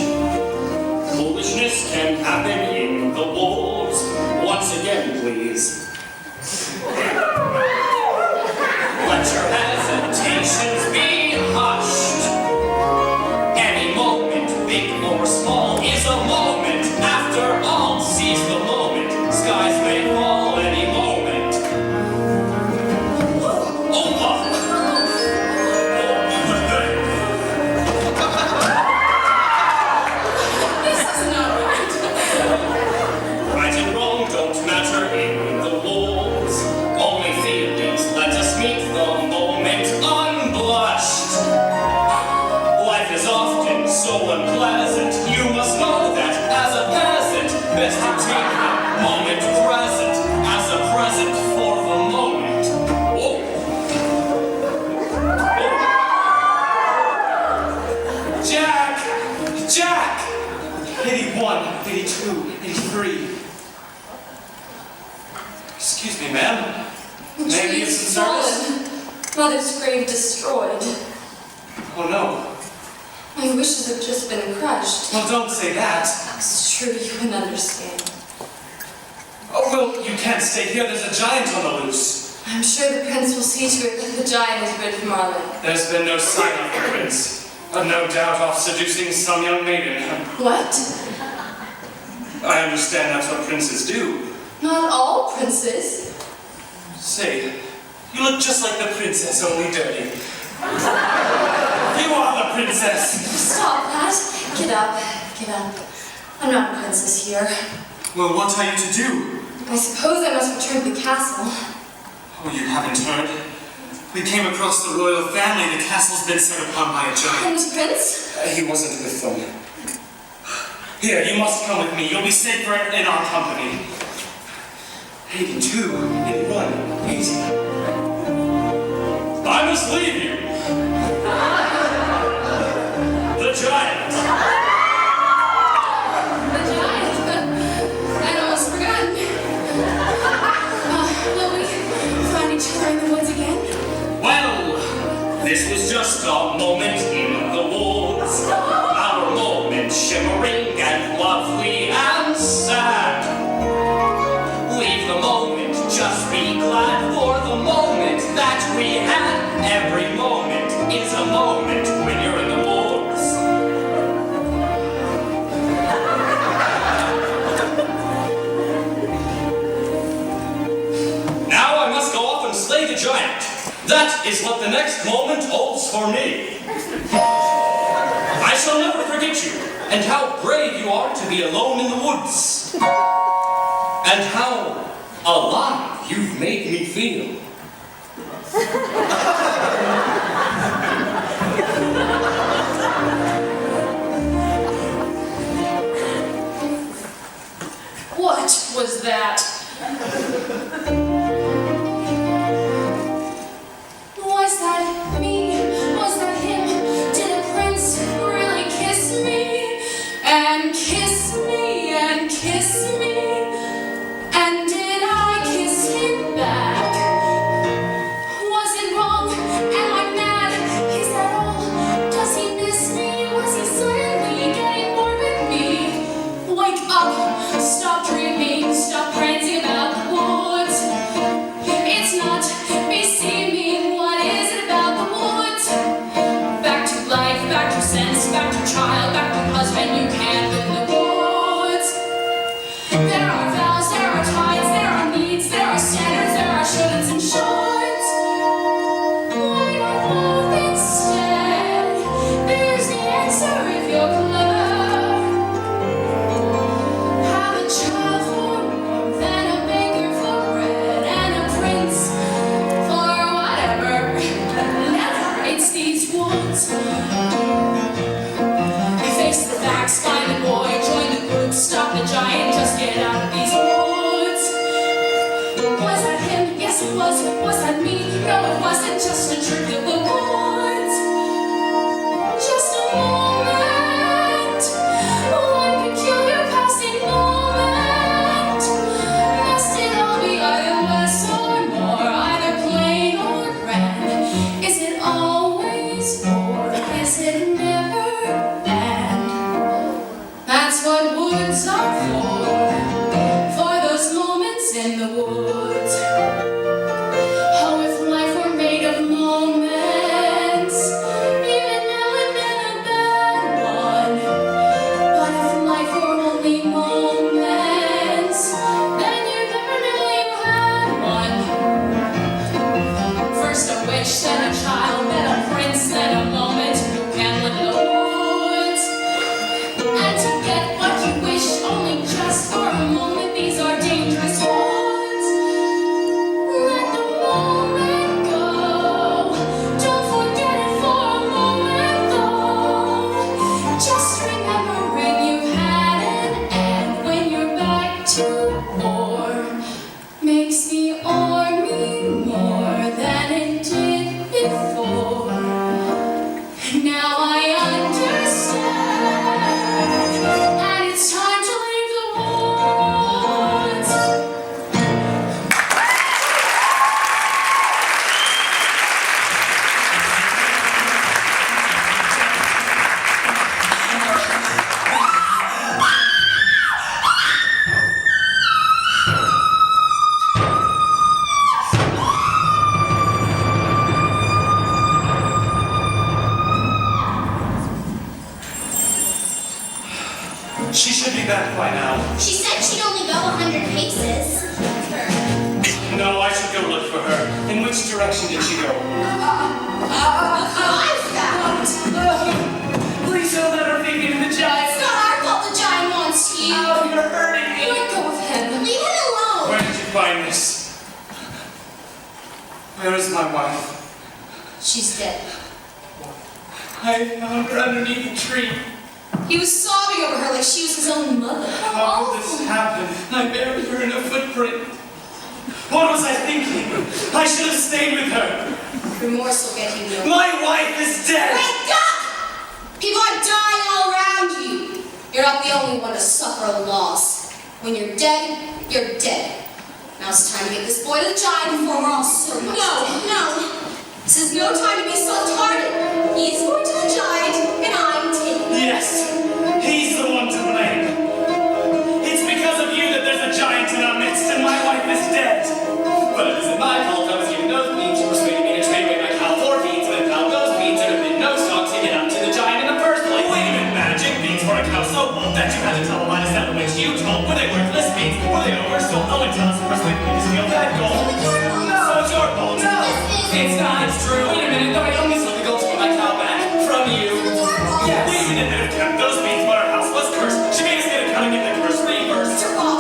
Foolishness can happen in the woods. Once again, please. Let your hesitations be hushed. Any moment, big or small, is a moment. After all, seize the moment. Skies may fall any moment. Oh, This is not right. right and wrong don't matter in the woods. Only feelings let us meet the moment unblushed. Life is often so unpleasant. You must know that as a peasant, best to take the moment present as a present for the moment. Whoa. Whoa. Jack! Jack! 81, 82, 83. Excuse me, ma'am. Maybe it's in service? Mother's grave destroyed. Oh no. My wishes have just been crushed. Well, don't say that. It's true, you wouldn't understand. Oh, well, you can't stay here. There's a giant on the loose. I'm sure the prince will see to it that the giant is rid from our land. There's been no sign of the prince. No doubt off seducing some young maiden. What? I understand that's what princes do. Not all princes. Say, you look just like the princess, only dirty. You are the princess. Stop that. Get up. Get up. I'm not a princess here. Well, what are you to do? I suppose I must return to the castle. Oh, you haven't heard? We came across the royal family. The castle's been set upon by a giant. And Prince? He wasn't with them. Here, you must come with me. You'll be safer in our company. 82, 81, 80. I must leave you. The giant. The giant. I'd almost forgotten. Will we find each other in the woods again? Well, this was just a moment in the woods. Our moment, shimmering and lovely and sad. Leave the moment, just be glad for the moment that we had. Every moment is a moment when you're in the woods. Now I must go off and slay the giant. That is what the next moment holds for me. I shall never forget you, and how brave you are to be alone in the woods. And how alive you've made me feel. What was that? Was that me? Was that him? Did a prince really kiss me? And kiss me and kiss me? And did I kiss him back? Was it wrong? Am I mad? Is that all? Does he miss me? Was he suddenly getting bored with me? Wake up! Stop dreaming! Stop prancing about the woods! It's not me seeming. What is it about the woods? Back to life, back to sense, back to child, back to husband. You can't live in the woods. There are vows, there are tides, there are needs, there are standards, there are shoulds and shoulds. Why not love instead? There's the answer if you're clever. Have a child for warmth and a baker for bread and a prince for whatever. Never, it's these woods. Face the facts, find the boy, join the group, stop the giant, just get out of these woods. Was that him? Yes it was. Was that me? No it wasn't, just a trick of the woods. Just a moment, one peculiar passing moment. Must it all be either less or more, either plain or grand? Is it always or is it never? That's what woods are for those moments in the woods. Oh, if life were made of moments, even now and then a bad one. But if life were only moments, then you'd never know you had one. First a wish, then a child, then a prince, then a moment. You can live in the woods. And to get what you wish, only just for a moment, these are dangerous woods. Let the moment go. Don't forget it for a moment, though. Just remembering you've had an end when you're back to war makes the army more than it did before. Now I understand, and it's time to leave the woods. She should be back by now. She said she'd only go 100 paces. No, I should go look for her. In which direction did she go? I found. Please don't let her make it in the giant. It's not our fault the giant wants you. Oh, you're hurting me. Let go of him. Leave him alone. Where did you find this? Where is my wife? She's dead. I found her underneath a tree. He was sobbing over her like she was his own mother. How did this happen? I buried her in a footprint. What was I thinking? I should have stayed with her. Remorse will get you though. My wife is dead. Wake up! People are dying all around you. You're not the only one to suffer a loss. When you're dead, you're dead. Now it's time to get this boy to the giant before we're all so much. No. This is no time to be soft-hearted. He's going to the giant, and I'm taking him. Yes, he's the one to blame. It's because of you that there's a giant in our midst and my wife is dead. But it isn't my fault. I was given those beans. You persuaded me to trade away my cow for beans. Without those beans, there would have been no stock to get up to the giant in the first place. Wait a minute, magic beans for a cow so old that you had to tell a lie to settle which you told. Were they worthless beans? Were they oversold? Oh, and tell us and persuade me to steal that gold. So it's your fault. No, It's not. It's true. Wait a minute. No, I only sold the gold to get my cow back from you. we didn't have kept those beans, but our house was cursed. She made us get a cow to get the curse reversed. It's your fault.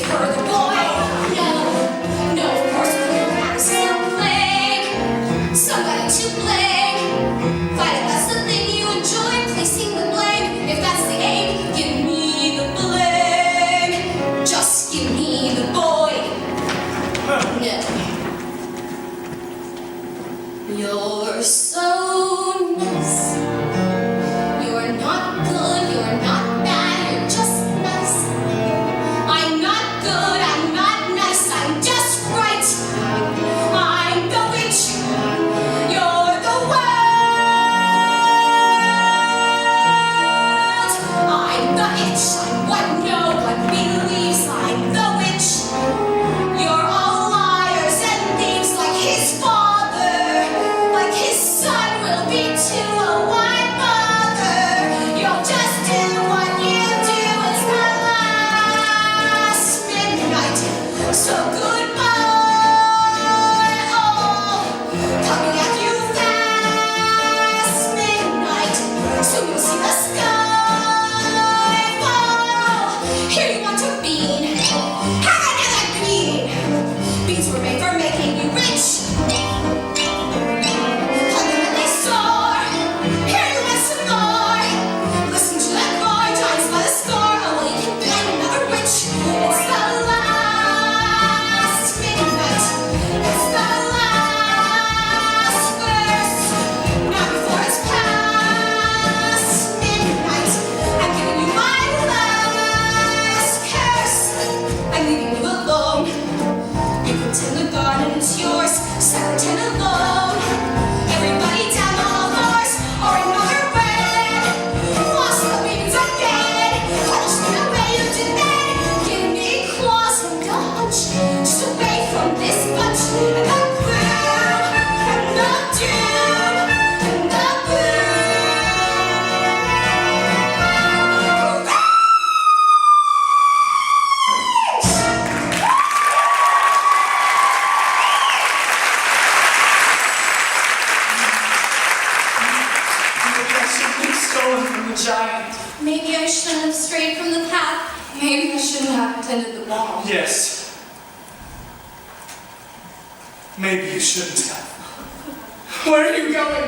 her the boy? No, no, of course we don't have still blame. Somebody to blame. Fine, if that's the thing you enjoy, placing the blame. If that's the aim, give me the blame. Just give me the boy. No. You're so nice. You're not good, you're not bad, you're just nice. I'm not good, I'm not nice, I'm just right. I'm the witch, you're the world. I'm the itch, I'm what no one believes. I'm the witch. You're all liars and thieves like his father, like his son will be too. A white mother, you'll just do what you do. It's the last midnight, so goodbye. Oh, coming at you fast, midnight. Soon you'll see the sky fall. Here you want a bean, have another bean. Beans were made for making you rich. Permanently sore. Here you want some more. Listen to that roar, giants by the score. Oh, well, you can blame another witch. It's the last midnight. It's the last verse. Not before it's past midnight. I'm giving you my last curse. I'm leaving you alone. You can tend the garden, it's yours. Silent and alone. Everybody down all floors or another red. Lost the beans again. Hunched me the way you did then. Give me claws and a hunch. Just away from this bunch. And the gloom. And the doom. And the boom. Stolen from the giant. Maybe I shouldn't have strayed from the path. Maybe I shouldn't have attended the ball. Yes. Maybe you shouldn't have. Where are you going?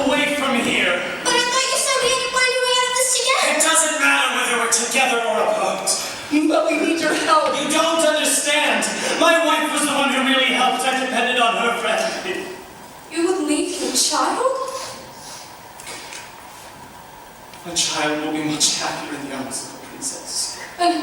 Away from here. But I thought you said we had to find a way out of this together. It doesn't matter whether we're together or apart. But we need your help. You don't understand. My wife was the one who really helped. I depended on her friend. You would leave your child? My child will be much happier in the arms of a princess. Wait!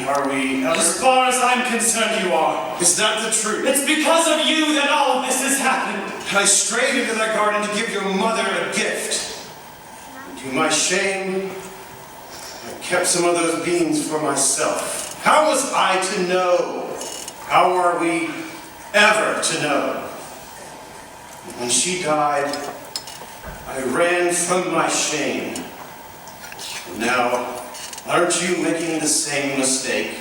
Are we? As far as I'm concerned, you are. Is that the truth? It's because of you that all of this has happened. I strayed into that garden to give your mother a gift. To my shame, I kept some of those beans for myself. How was I to know? How are we ever to know? When she died, I ran from my shame. Now, aren't you making the same mistake?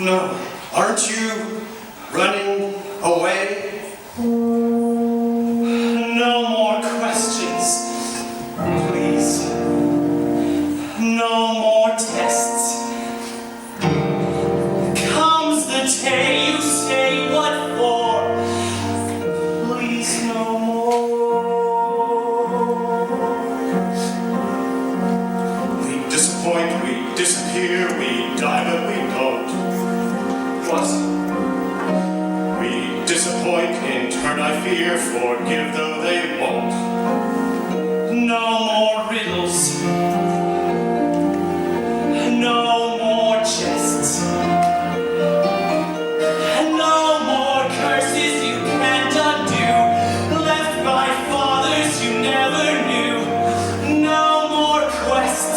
No. Aren't you running away? No more questions. Please. No more tests. Comes the day you say what for. Please, no more. We disappoint, we disappear, we die, but we don't. What? We disappoint, in turn I fear, forgive though they won't. No more riddles. No more jests. No more curses you can't undo. Left by fathers you never knew. No more quest.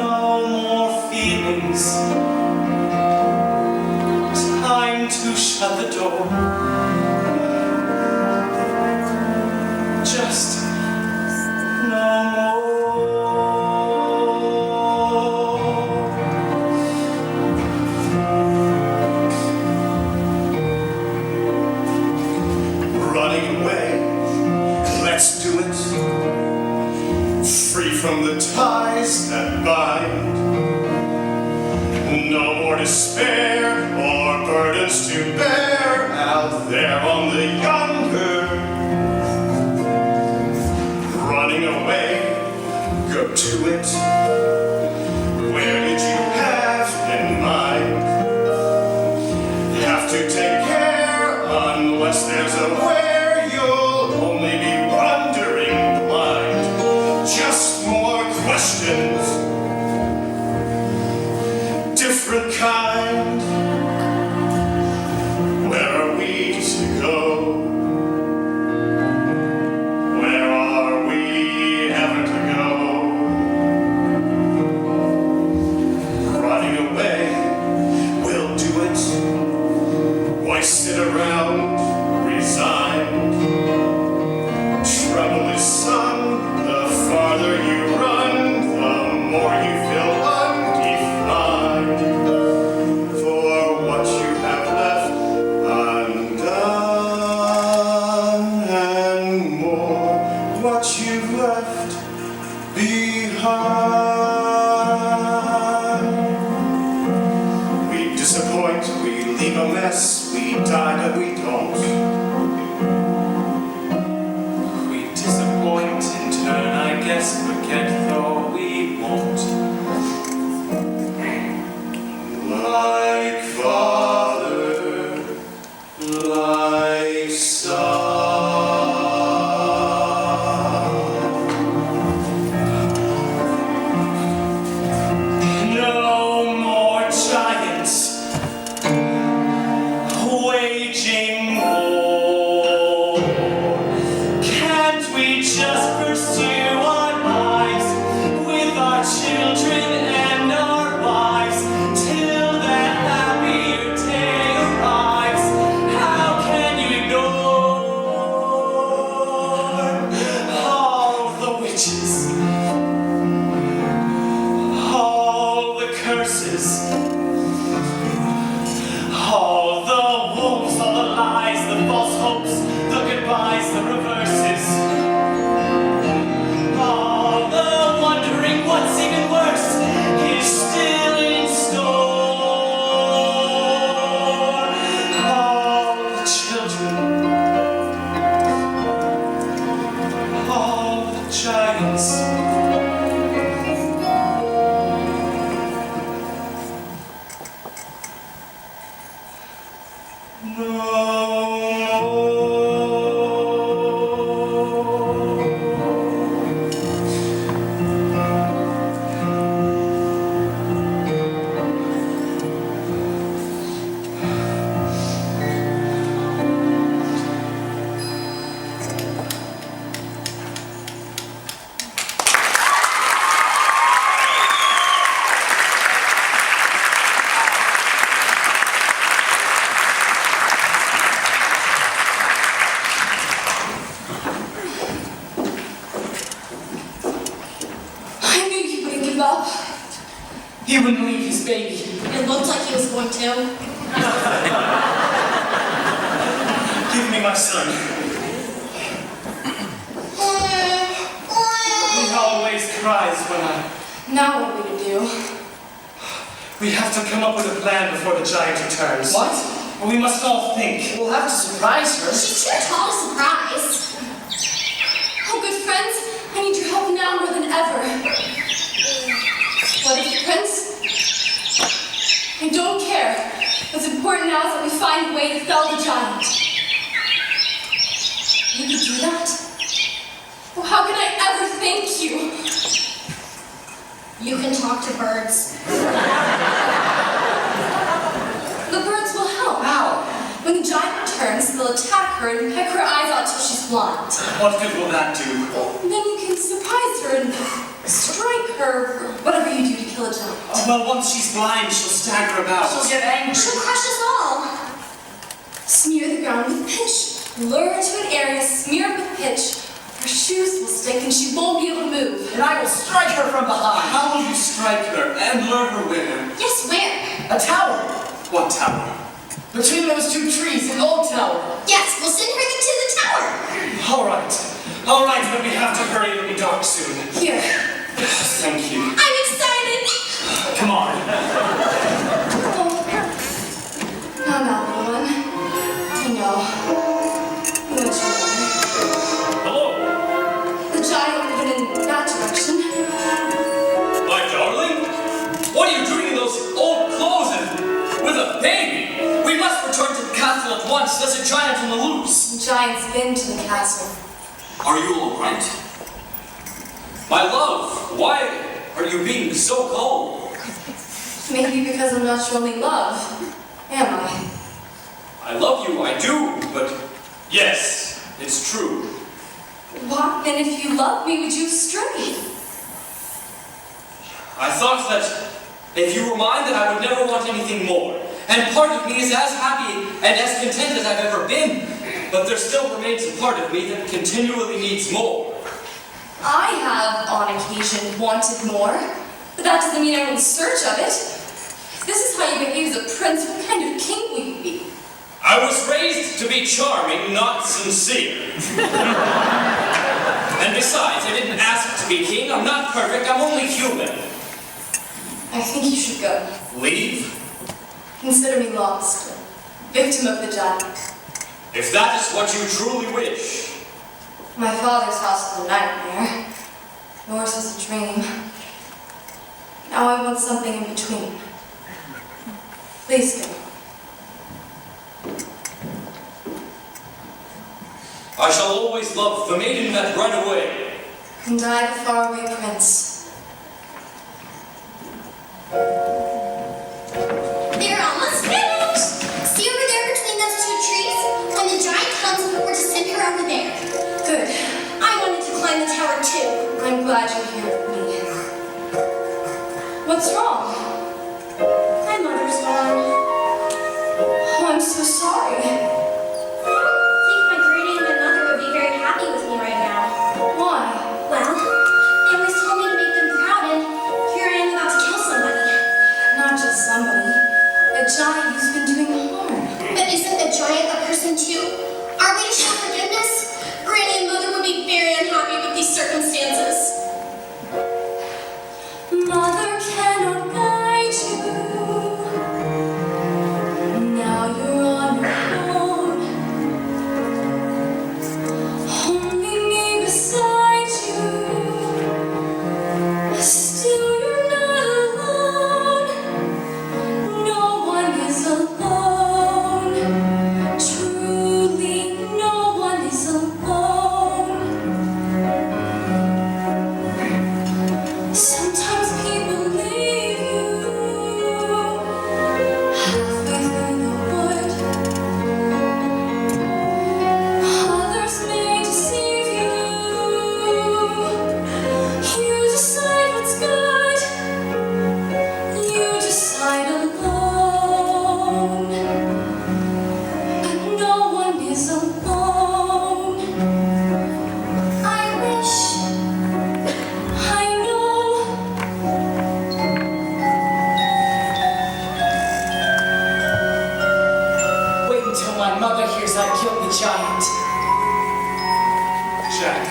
No more feelings. Time to shut the door. Just no No more despair or burdens to bear out there on the yonder. Running away, go to it. Where did you have in mind? Have to take care unless there's a where you'll only be wandering blind. Just more questions, different kind. Where are we to go? Where are we ever to go? Running away, we'll do it. Why sit around, resigned? Trouble is some, the farther you run, the more you feel undefined. For what you have left undone, and more what you've left behind. We disappoint, we leave a mess, we die but we don't. We disappoint in turn, I guess, forget though we won't. Like father, like son. No more giants waging war. Can't we just pursue our lives with our children and our wives till that happier day arrives? How can you ignore all the witches, all the curses, all the wolves, all the lies, the false hopes, the goodbyes, the reverses, all the wondering what's even worse is still in store. All the children, all the giants. I knew he wouldn't give up. He wouldn't leave his baby. It looked like he was going to. Give me my son. He always cries when Now what are we to do? we have to come up with a plan before the giant returns. What? We must all think. We'll have to surprise her. She's too tall to surprise. Oh, good friends, I need your help now more than ever. What if the prince? I don't care. What's important now is that we find a way to fell the giant. You could do that? Oh, how can I ever thank you? You can talk to birds. The birds will help. How? When the giant returns, they'll attack her and peck her eyes out till she's blind. What good will that do? And then you can surprise her and strike her, or whatever you do to kill a giant. Well, once she's blind, she'll stagger about. She'll get angry. She'll crush us all. Smear the ground with pitch. Lure her to an area smeared with pitch. Her shoes will stick and she won't be able to move. And I will strike her from behind. How will you strike her and lure her where? Yes, where? A tower. What tower? Between those two trees, an old tower. Yes, we'll send her to the tower. All right, but we have to hurry. It'll be dark soon. Here. Thank you. I'm excited. Come on. giant's been to the castle. Are you all right? My love, why are you being so cold? Maybe because I'm not your only love, am I? I love you, I do, but yes, it's true. Why? And if you loved me, would you stray? I thought that if you were mine, that I would never want anything more. And part of me is as happy and as content as I've ever been. But there still remains a part of me that continually needs more. I have, on occasion, wanted more, but that doesn't mean I'm in search of it. If this is how you behave as a prince, what kind of king will you be? I was raised to be charming, not sincere. And besides, I didn't ask to be king. I'm not perfect, I'm only human. I think you should go. Leave? Consider me lost, victim of the giant. If that is what you truly wish. My father's house was a nightmare. Yours was a dream. Now I want something in between. Please go. I shall always love the maiden that ran away. And I, the faraway prince. They're almost finished. See over there between those two trees? When the giant comes, we're to send her over there. Good. I wanted to climb the tower too. I'm glad you're here with me. What's wrong? My mother's gone. Oh, I'm so sorry. I think my great aunt and mother would be very happy with me right now. Why? Well, they always told me to make them proud, and here I am about to kill somebody. Not just somebody. A giant who's been doing harm. But isn't a giant a person too? Are we to show forgiveness? Granny and Mother would be very unhappy with these circumstances. Mother cannot guide you. Now you're on your own. Only me beside you. Still you're not alone. No one is alone. Truly, no one is alone. Sometimes people leave you halfway through the wood. Others may deceive you. You decide what's good. You decide alone. But no one is alone. I wish. I know. Wait until my mother hears I killed the giant. Jack.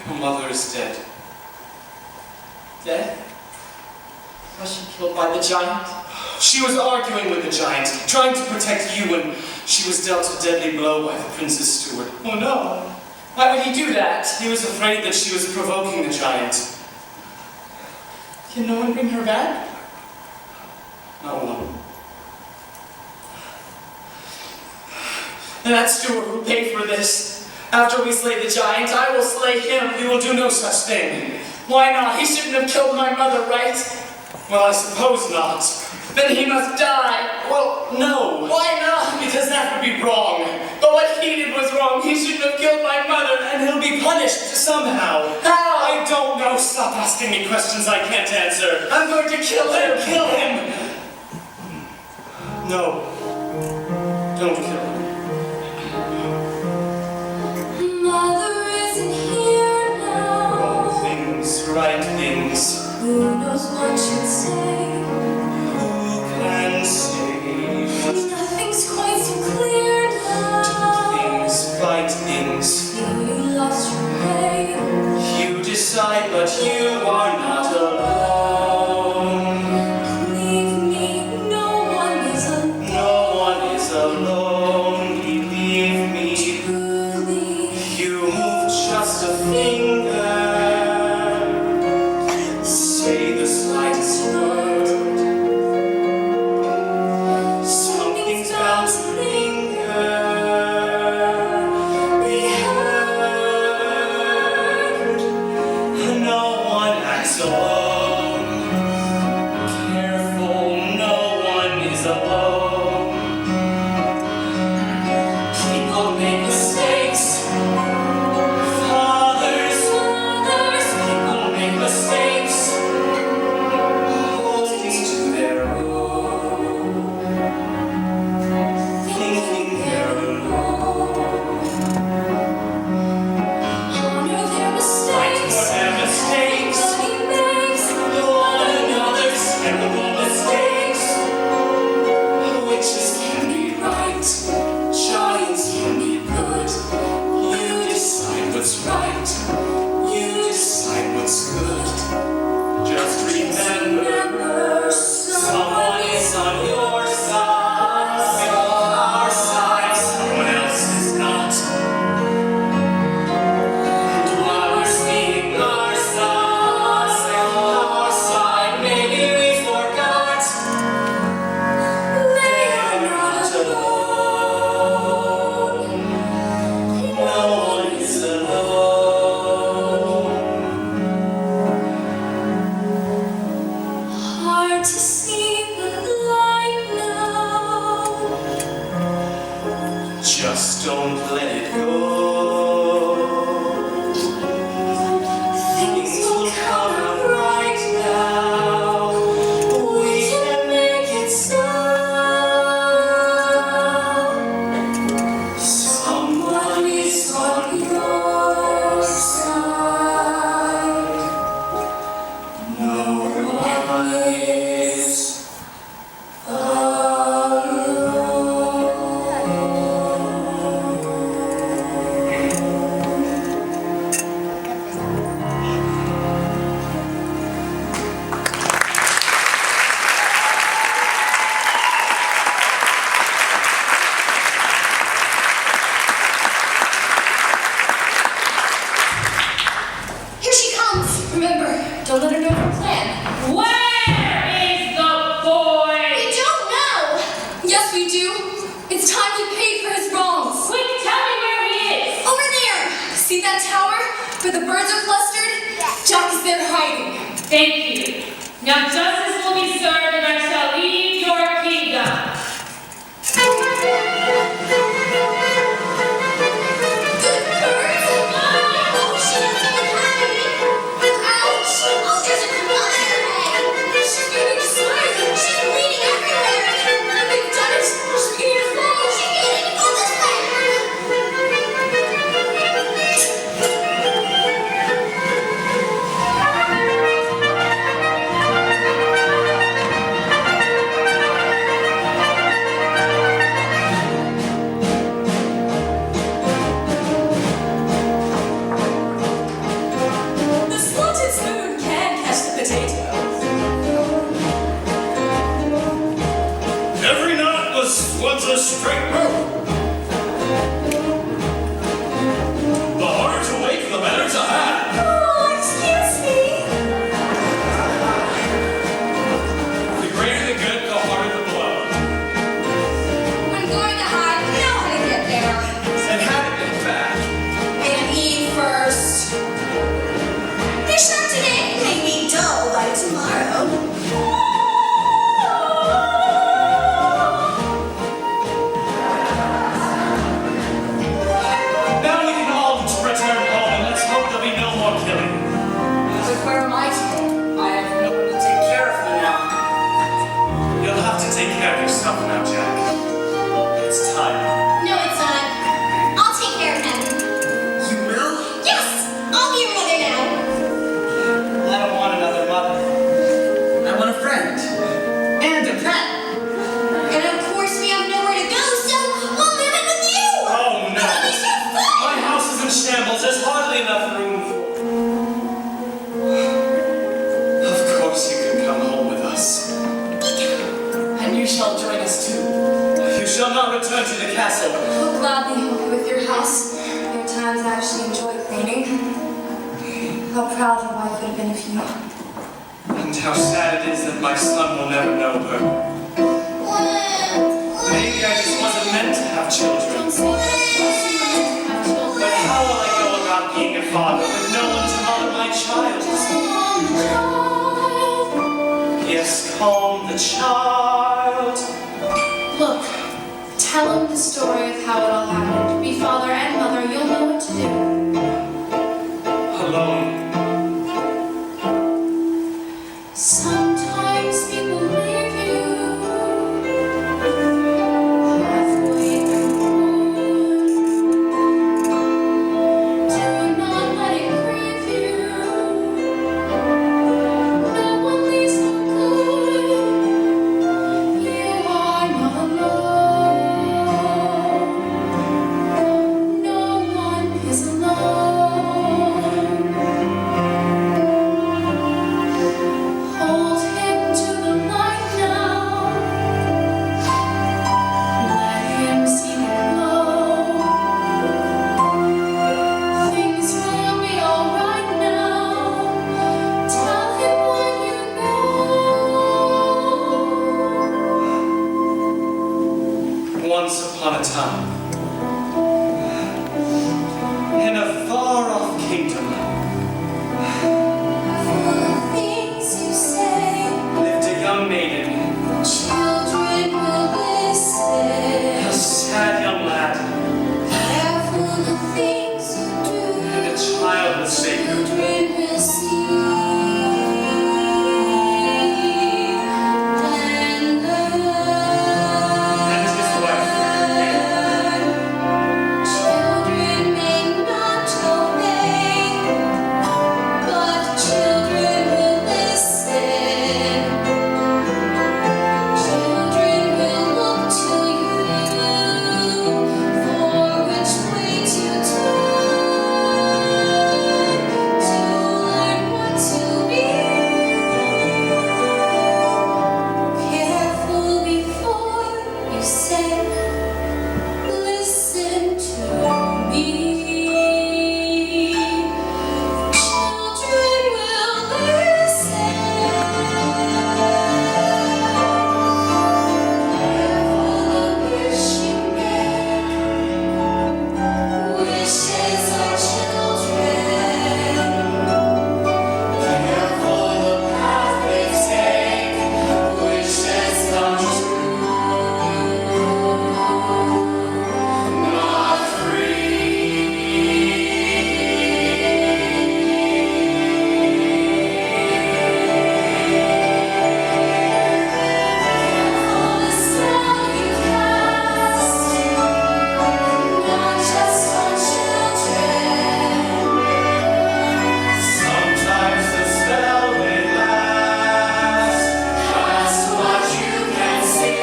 Your mother is dead. Dead? Was she killed by the giant? She was arguing with the giant, trying to protect you when she was dealt a deadly blow by the prince's steward. Oh no. Why would he do that? He was afraid that she was provoking the giant. Can no one bring her back? No one. And that steward will pay for this. After we slay the giant, I will slay him. He will do no such thing. Why not? He shouldn't have killed my mother, right? Well, I suppose not. Then he must die. Well, no. Why not? Because that would be wrong. But what he did was wrong. He shouldn't have killed my mother. And he'll be punished somehow. How? I don't know. Stop asking me questions I can't answer. I'm going to kill him. Kill him! No. Don't kill him. Mother isn't here now. Wrong things, right things. Who knows what you'd say? Who can say? Nothing's quite so clear now. Things, right things. Feel you lost your way. You decide, but you are not alone. Leave me, no one is No one is alone. Believe me. truly. You move just a finger. Say the slightest word. Something's bound to alone. Careful, no one is alone. People make mistakes. Fathers, people make mistakes. Holding to their own. Thinking they're alone. Honor their mistakes. For their mistakes. Everybody makes One another's terrible mistakes. Witches can be right, giants can be good. You decide what's right, you decide what's good. Just remember, someone is on your side. Our side, someone else is not. Ours being our side, maybe we forgot. They are not alone. No one is alone. hard to see the light now. Just don't let it go. Things will come out right now. We can make it so. Someone is on your side. No one is Here she comes. Remember, don't let her know your plan. Where is the boy? We don't know. Yes, we do. It's time he paid for his wrongs. Quick, tell me where he is. Over there. See that tower where the birds are clustered? Jack is there hiding. Thank you. Now justice will be served and I shall leave your kingdom. Good birds. Oh, she is in the cavity. Ouch. Oh, there's a claw in her head. She's beginning to swim. She's bleeding everywhere. They've done it. She's beginning to fall. She's beginning to go this way. The slotted spoon can catch the potato. Every knot was once a straight rope. The harder to wake, the better to have. Oh, excuse me. The greater the good, the harder the blow. I'm going to hide. You know how to get there. And how to get back. And eat first. Fish not today. Maybe dough by tomorrow. Now we can all return home and let's hope there'll be no more killing. But where am I to go? I have no one to take care of me now. You'll have to take care of yourself now, Jack. It's time. No, it's not. I'll take care of him. You will? Yes, I'll be your mother now. I don't want another mother. I want a friend. And a pet. And of course, we have nowhere to go, so we'll live in with you. Oh no! That'll be so fun. My house is in shambles. There's hardly enough room for. Of course you can come home with us. And you shall join us too. You shall not return to the castle. I'll gladly help you with your house. There are times I actually enjoy cleaning. How proud your wife would have been if you knew. And how sad it is that my son will never know her. Maybe I just wasn't meant to have children. But how will I go about being a father with no one to mother my child? home the child. Look, tell him the story of how it all happened. Be father and mother, you'll know what to do. Alone. Sometimes people leave you halfway through. Do not let it grieve you. No one leaves for good. You are not alone. No one is alone. Hold him to the light now. Let him see the glow. Things will be alright now. Tell him what you know. Once upon a time, in a far-off kingdom, Things you say, lived a young maiden, children will listen. a sad young lad, Careful the things you do, and a child with sacred. children will see and learn. And his wife, Children may not obey, but children will listen. Children will look to you for which way to turn to learn what to be. Careful before you say, listen to me. Children will listen. Careful the wish you make. Wishes are children. Careful the path they take. Wishes come true. Not Careful the spell you cast, not just on children. sometimes the spell may last. Cast what you can see.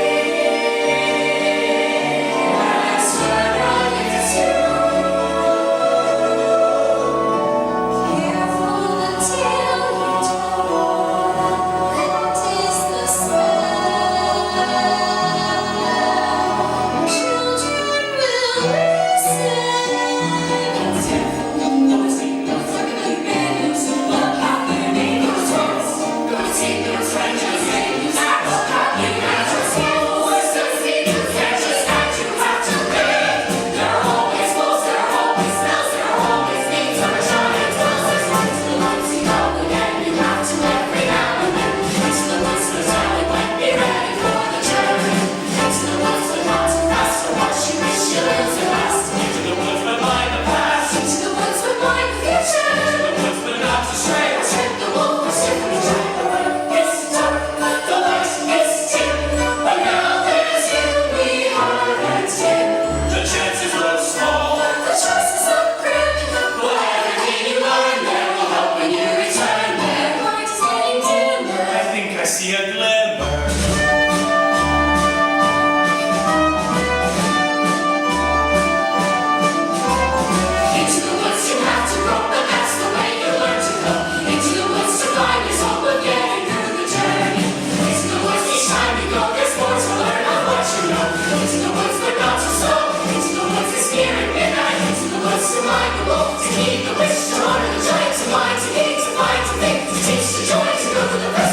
That's what I do. Careful the tale you tell. That is the spell. Children will listen. The chances look small. The choices look grim. Whatever can you learn there will help when you return there. Light is getting dimmer. I think I see a glimmer. Into the woods you have to go, but that's the way you learn to go. Into the woods to find is hope of getting through the journey. Into the woods each time you go, there's more to learn of what you know. Into the woods but not too slow. Into the woods to scare at midnight. Into the woods to mind the wolf, to keep the wish, to honor the giant, to mind, to gain, to find, to think, to teach, to join, to go to the rest.